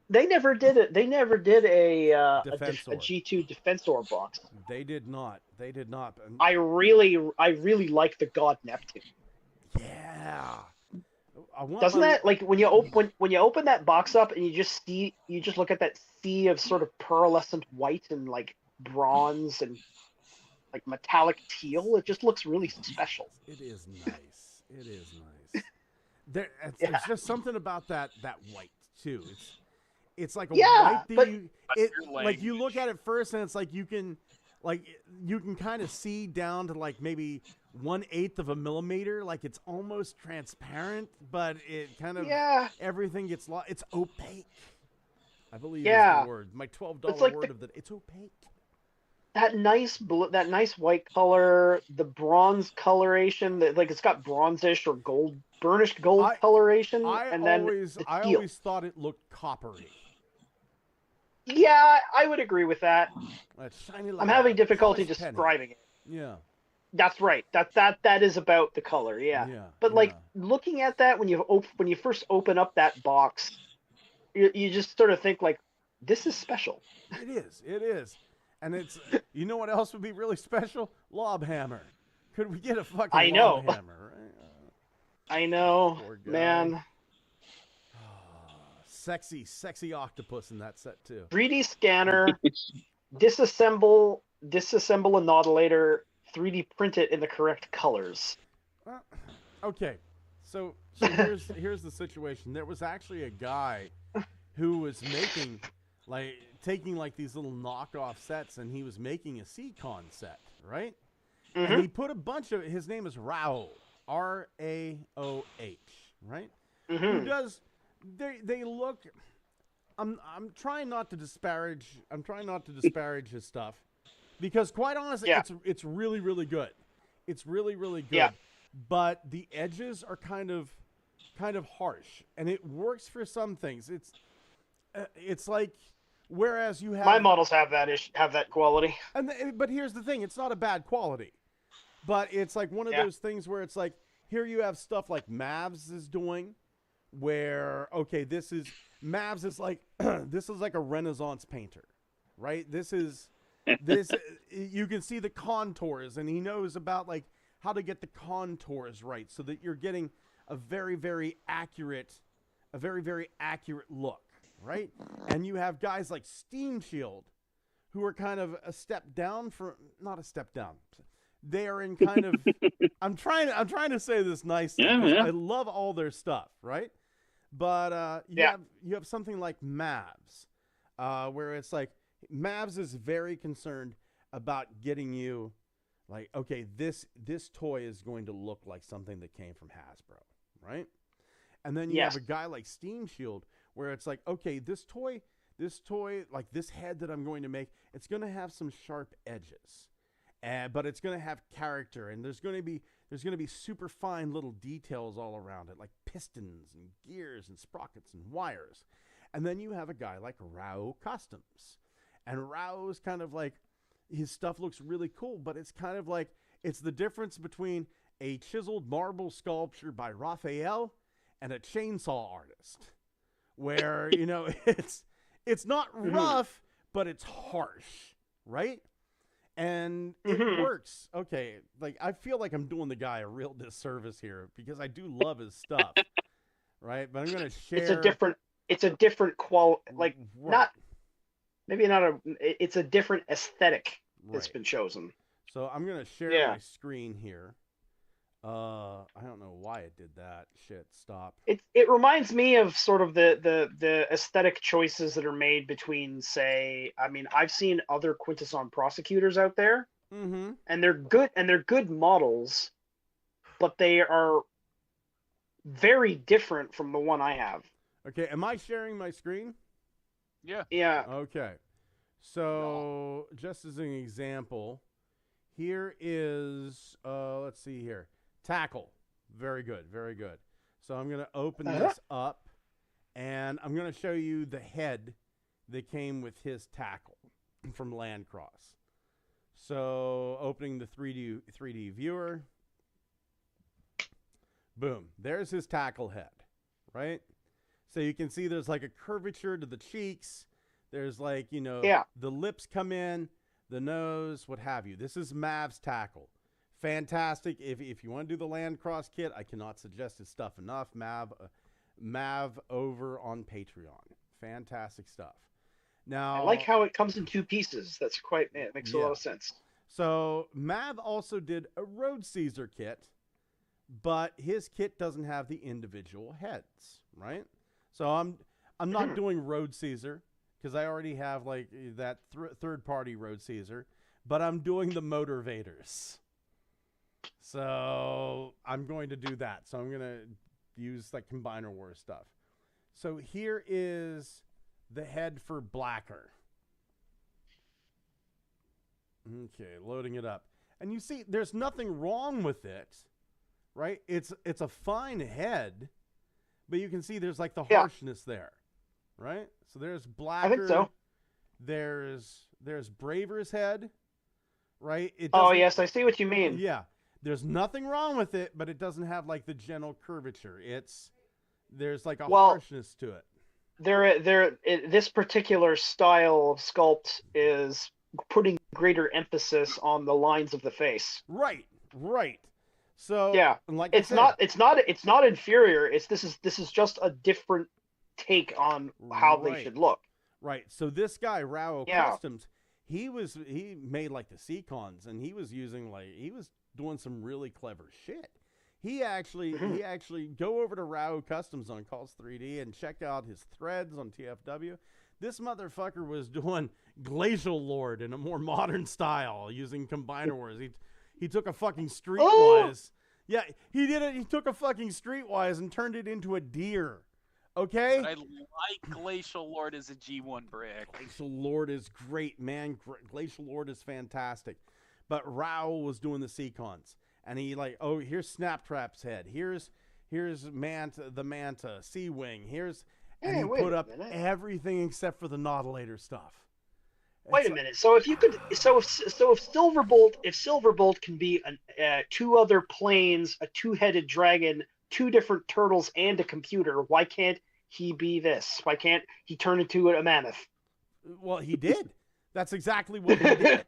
They never did it. They never did a G2 Defensor box. They did not. I really like the God Neptune. Yeah. Doesn't that, like, when you open that box up and you just look at that sea of sort of pearlescent white and like bronze and like metallic teal, it just looks really special. It is nice. There's just something about that white too. It's like a white that like you look at it first and it's like you can kind of see down to like maybe 1/8 of a millimeter, like it's almost transparent, but it kind of everything gets lost. It's opaque. I believe is Yeah. the word. My $12 It's like word of the it's opaque. that nice blue, that nice white color, the bronze coloration, like it's got bronzish or gold, burnished gold coloration, and then the I teal. always thought it looked coppery. Yeah, I would agree with that. It's shiny like I'm having a difficulty polished penny. describing it. Yeah. That's right. That is about the color. Yeah. Yeah. But like looking at that when you first open up that box, you just sort of think like, this is special. It is. It is. And it's, you know what else would be really special? Lob hammer. Could we get a fucking lob hammer? Right? I know, Poor guy. man. Sexy octopus in that set too. 3D scanner, disassemble a nodular, 3D print it in the correct colors. Okay, so here's the situation. There was actually a guy who was taking these little knockoff sets, and he was making a C-Con set, right? Mm-hmm. And he put a bunch of, his name is Raoh, R-A-O-H, right? Mm-hmm. Who does, they look, I'm trying not to disparage his stuff, because quite honestly, it's really, really good. It's really, really good. Yeah. But the edges are kind of harsh, and it works for some things. It's like, whereas you have my models have that quality. But here's the thing: it's not a bad quality, but it's like one of those things where it's like, here you have stuff like Mavs is doing, where Mavs is like this is like a Renaissance painter, right? This you can see the contours, and he knows about like how to get the contours right so that you're getting a very, very accurate look, right? And you have guys like Steam Shield, who are kind of a step down not a step down. They are in kind of, I'm trying to say this nicely. I love all their stuff, right? But you have something like Mavs, where it's like Mavs is very concerned about getting you like, okay, this toy is going to look like something that came from Hasbro, right? And then you have a guy like Steam Shield, where it's like, okay, this toy, like this head that I'm going to make, it's going to have some sharp edges, but it's going to have character, and there's going to be super fine little details all around it, like pistons and gears and sprockets and wires. And then you have a guy like Raoh Customs, and Raoh's kind of like, his stuff looks really cool, but it's kind of like, it's the difference between a chiseled marble sculpture by Raphael and a chainsaw artist, where, you know, it's not rough, but it's harsh, right? And it works. Okay, like, I feel like I'm doing the guy a real disservice here, because I do love his stuff, right? But I'm going to share. It's a different quality, like, right. it's a different aesthetic that's been chosen. So I'm going to share my screen here. I don't know why it did that. Shit, stop. It reminds me of sort of the aesthetic choices that are made between, say, I mean, I've seen other Quintesson prosecutors out there, and they're good models, but they are very different from the one I have. Okay, am I sharing my screen? Yeah. Yeah. Okay. So, just as an example, here is, let's see here, tackle. Very good, very good. So I'm going to open this up, and I'm going to show you the head that came with his tackle from Landcross. So, opening the 3D viewer. Boom. There's his tackle head, right? So you can see there's like a curvature to the cheeks. There's like, you know, the lips come in, the nose, what have you. This is Mav's tackle. Fantastic. If you want to do the Landcross kit, I cannot suggest his stuff enough. Mav over on Patreon. Fantastic stuff. Now, I like how it comes in two pieces. It makes a lot of sense. So Mav also did a Road Caesar kit, but his kit doesn't have the individual heads, right? So I'm not doing Road Caesar, because I already have like that third-party Road Caesar, but I'm doing the Motorvators. So I'm going to do that. So I'm going to use like Combiner Wars stuff. So here is the head for Blacker. Okay, loading it up. And you see, there's nothing wrong with it, right? It's a fine head, but you can see there's like the harshness there, right? So there's Blacker. I think so. There's Braver's head, right? Oh, yes, I see what you mean. Yeah. There's nothing wrong with it, but it doesn't have like the gentle curvature. There's like a harshness to it. This particular style of sculpt is putting greater emphasis on the lines of the face. Right. So yeah, like it's not inferior. This is just a different take on how they should look. Right. So this guy Rao Customs, he made like the Seacons, and he was doing some really clever shit. He actually go over to Rao Customs on Calls 3D and check out his threads on TFW. This motherfucker was doing Glacial Lord in a more modern style using Combiner Wars. He took a fucking Streetwise. Yeah, he did it. He took a fucking Streetwise and turned it into a deer. Okay? But I like Glacial Lord as a G1 brick. Glacial Lord is great, man. Glacial Lord is fantastic. But Rao was doing the Seacons. And he here's Snaptrap's head. Here's Manta, the Manta, Sea Wing. And he put up everything except for the Nautilus stuff. Wait a minute. So if Silverbolt can be two other planes, a two-headed dragon, two different turtles, and a computer, why can't he be this? Why can't he turn into a mammoth? Well, he did. That's exactly what he did.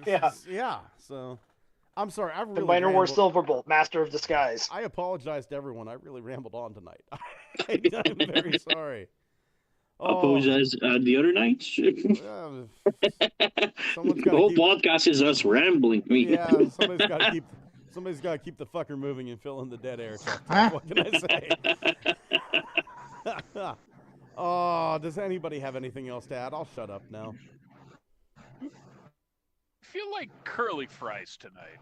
Yeah. So, I'm sorry. I really Combiner War Silverbolt, Master of Disguise. I apologize to everyone. I really rambled on tonight. I'm very sorry. Apologize the other nights. The whole podcast is us rambling. Yeah, somebody's got to keep the fucker moving and fill in the dead air. What can I say? Does anybody have anything else to add? I'll shut up now. I feel like curly fries tonight.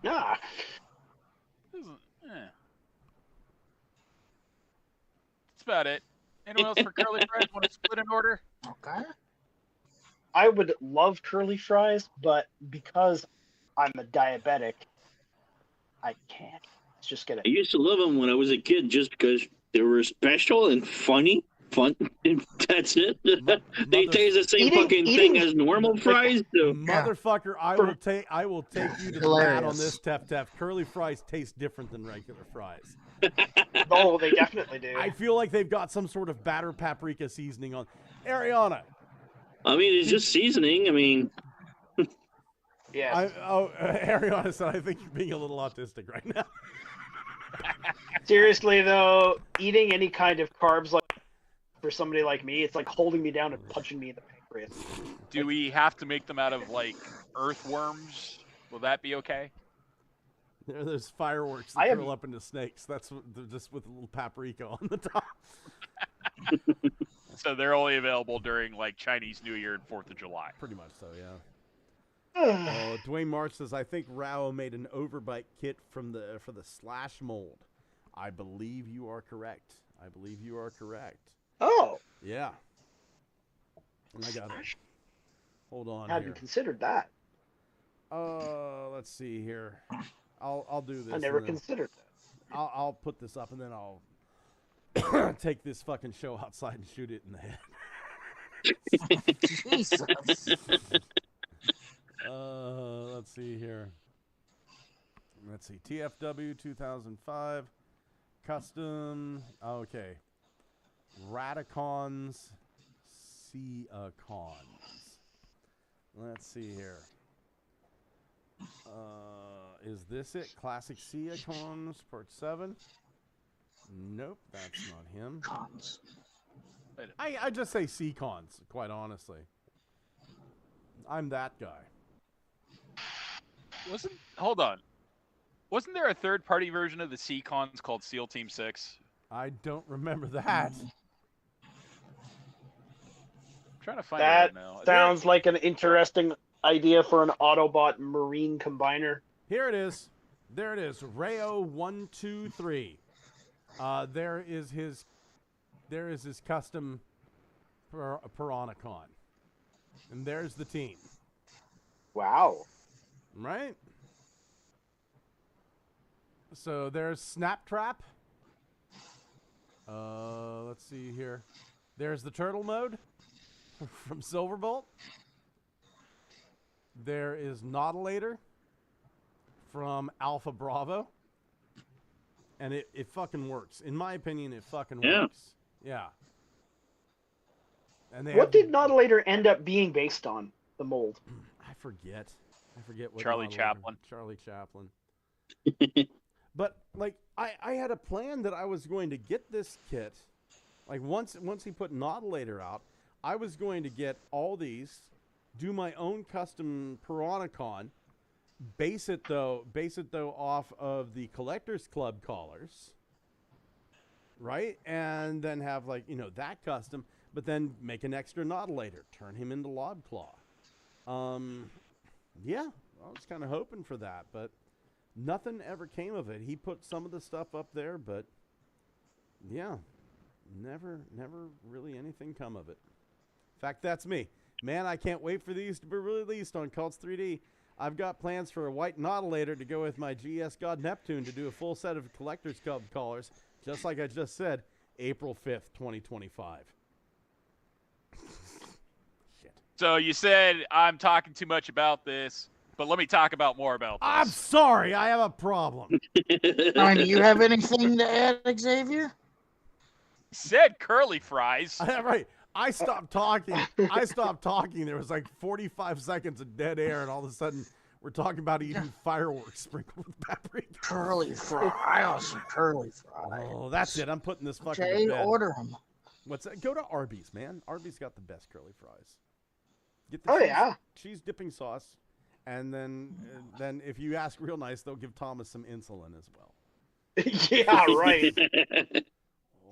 Nah. That's about it. Anyone else for curly fries? Want to split an order? Okay. I would love curly fries, but because I'm a diabetic, I can't. Let's just get it. I used to love them when I was a kid just because they were special and funny. And that's it. They taste the same fucking thing as normal fries. So. Motherfucker, I will take you to the mat on this, Tef. Curly fries taste different than regular fries. Oh, they definitely do. I feel like they've got some sort of batter paprika seasoning on. Ariana. I mean, it's just seasoning. I mean. Yeah. Ariana said, I think you're being a little autistic right now. Seriously, though, eating any kind of carbs for somebody like me, it's like holding me down and punching me in the pancreas. Do we have to make them out of like earthworms? Will that be okay? There's fireworks that curl up into snakes. That's just with a little paprika on the top. So they're only available during like Chinese New Year and 4th of July. Pretty much so, yeah. Dwayne March says, I think Rao made an overbite kit for the slash mold. I believe you are correct. Oh. Yeah. And I got it. Hold on. I hadn't considered that. Let's see here. I'll do this. I never considered that. I'll put this up and then I'll take this fucking show outside and shoot it in the head. Jesus. Let's see here. Let's see. TFW 2005. Custom. Okay. Radicons. Seacons. Let's see here. Is this it? Classic Seacons Part 7? Nope, that's not him. Cons. I just say Seacons, quite honestly. I'm that guy. Hold on. Wasn't there a third-party version of the Seacons called SEAL Team 6? I don't remember that. I'm trying to find that it right now. Sounds like an interesting idea for an Autobot Marine combiner. Here it is. There it is. Rayo 123. There is his there is his custom Piranacon. And there's the team. Wow. Right? So there's Snaptrap. Let's see here. There's the turtle mode from Silverbolt. There is Nautilator from Alpha Bravo. And it fucking works. In my opinion, it fucking works. Yeah. And what did Nautilator end up being based on, the mold? I forget what Charlie Chaplin. Charlie Chaplin. But like I had a plan that I was going to get this kit. Like once he put Nautilator out, I was going to get all these, do my own custom Piranacon, base it though off of the Collectors Club collars. Right? And then have like, that custom, but then make an extra Nautilator, turn him into Lobclaw. Yeah, I was kind of hoping for that, but nothing ever came of it. He put some of the stuff up there, but yeah, never really anything come of it. In fact, that's me. Man, I can't wait for these to be released on Cults 3D. I've got plans for a white Nautilator to go with my GS God Neptune to do a full set of Collector's Club collars, just like I just said, April 5th, 2025. So you said I'm talking too much about this, but let me talk about more about this. I'm sorry, I have a problem. Do you have anything to add, Xavier? Said curly fries. Right. I stopped talking. There was like 45 seconds of dead air, and all of a sudden we're talking about eating fireworks sprinkled with paprika. Curly fries. I want some curly fries. Oh, that's it. I'm putting this fucking to bed. Order them. What's that? Go to Arby's, man. Arby's got the best curly fries. Get the cheese dipping sauce, and then if you ask real nice, they'll give Thomas some insulin as well. Yeah, right.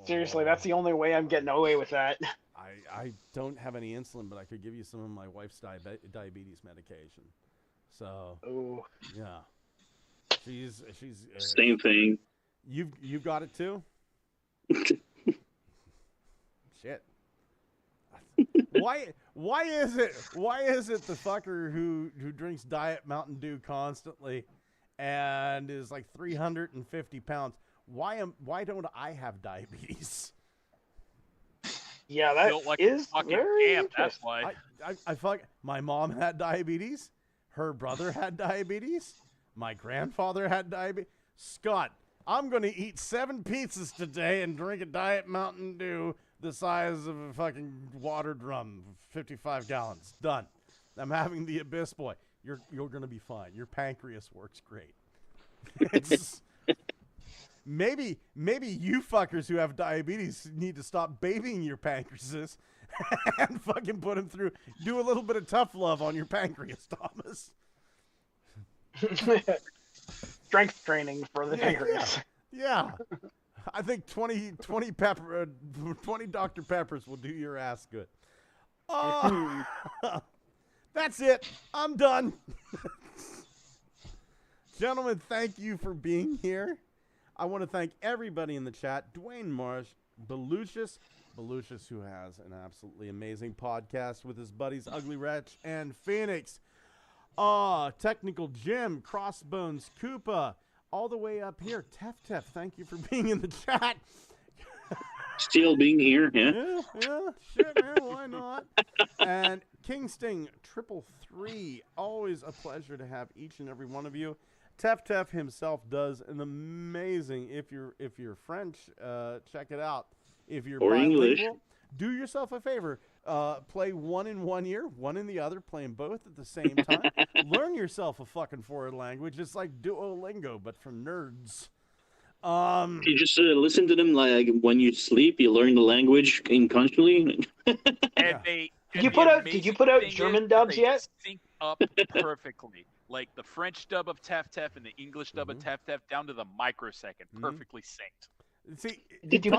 Seriously, that's the only way I'm getting away with that. I don't have any insulin, but I could give you some of my wife's diabetes medication. So, yeah, she's same thing. You've got it too. Shit. Why is it the fucker who drinks Diet Mountain Dew constantly and is like 350 pounds? Why don't I have diabetes? Yeah, that is very camp, that's why. My mom had diabetes. Her brother had diabetes. My grandfather had diabetes. Scott, I'm going to eat 7 pizzas today and drink a Diet Mountain Dew the size of a fucking water drum, 55 gallons. Done. I'm having the Abyss Boy. You're going to be fine. Your pancreas works great. It's maybe you fuckers who have diabetes need to stop babying your pancreases and fucking put them through. Do a little bit of tough love on your pancreas, Thomas. Strength training for the pancreas. Yeah. I think 20 Dr. Peppers will do your ass good. That's it. I'm done. Gentlemen, thank you for being here. I want to thank everybody in the chat. Dwayne Marsh, Belucius, who has an absolutely amazing podcast with his buddies Ugly Wretch and Phoenix. Technical Jim, Crossbones Koopa, all the way up here. Tef, thank you for being in the chat. Still being here, yeah. Yeah, shit, man, why not? And King Sting 333, always a pleasure to have each and every one of you. Tef himself does an amazing. If you're French, check it out. If you're or English, do yourself a favor. Play one in one ear, one in the other. Play them both at the same time. Learn yourself a fucking foreign language. It's like Duolingo, but for nerds. You just listen to them like when you sleep. You learn the language unconsciously. Did you put out German dubs yet? Sync up perfectly. Like the French dub of Tef and the English dub of Tef down to the microsecond, perfectly synced. See, did you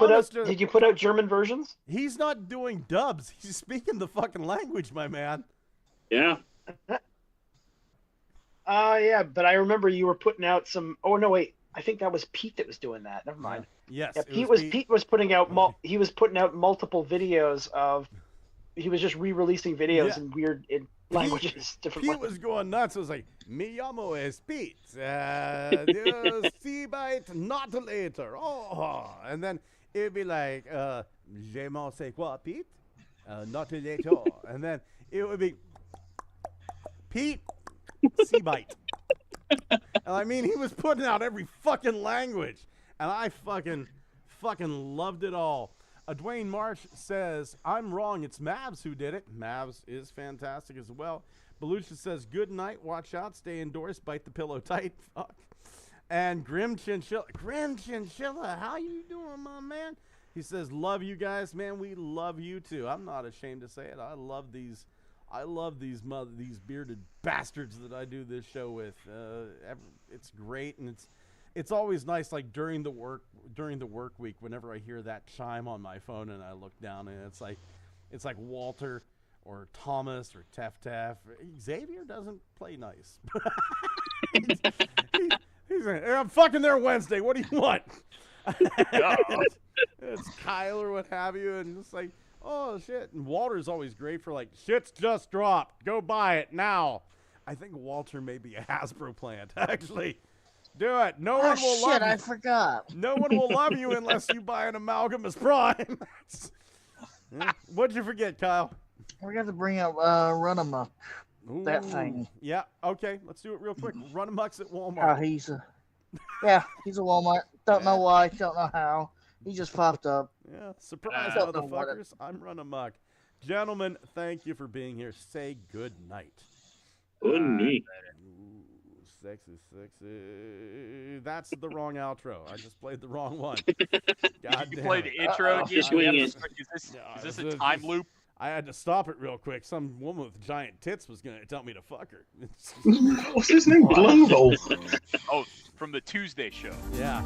put out German versions? He's not doing dubs. He's speaking the fucking language, my man. Yeah. Yeah, but I remember you were putting out some. Oh no, wait. I think that was Pete that was doing that. Never mind. Yes. Yeah, Pete was putting out multiple videos of. He was just re-releasing videos in weird languages, different. Pete was going nuts. It was like, "Me llamo es Pete. CYBERTRON not later." Oh, and then it'd be like, "Je m'en sais quoi, Pete? Not later." And then it would be, "Pete, CYBERTRON." And I mean, he was putting out every fucking language, and I fucking loved it all. Dwayne Marsh says, "I'm wrong. It's Mavs who did it." Mavs is fantastic as well. Belushi says, "Good night. Watch out. Stay indoors. Bite the pillow tight." Fuck. And Grim Chinchilla, how you doing, my man? He says, "Love you guys, man. We love you too." I'm not ashamed to say it. I love these bearded bastards that I do this show with. It's great, and it's always nice, like during the work week, whenever I hear that chime on my phone and I look down and it's like Walter or Thomas or Tef. Xavier doesn't play nice. he's like, "I'm fucking there Wednesday. What do you want?" It's Kyle or what have you, and it's like, "Oh shit!" And Walter's always great for like, "Shit's just dropped. Go buy it now." I think Walter may be a Hasbro plant, actually. Do it. No one will love you. I forgot. No one will love you unless you buy an Amalgamus Prime. What'd you forget, Kyle? We got to bring up Run Amok. That thing. Yeah. Okay. Let's do it real quick. Run Amok's at Walmart. Oh, he's a Walmart. Don't know why. Don't know how. He just popped up. Yeah. Surprise, motherfuckers. I'm Run Amok. Gentlemen, thank you for being here. Say good night. Good night. Sexy. That's the wrong outro. I just played the wrong one. God You damn play it. the intro again. Is this a time loop? I had to stop it real quick. Some woman with giant tits was going to tell me to fuck her. What's his name? Global. Oh, from the Tuesday show. Yeah.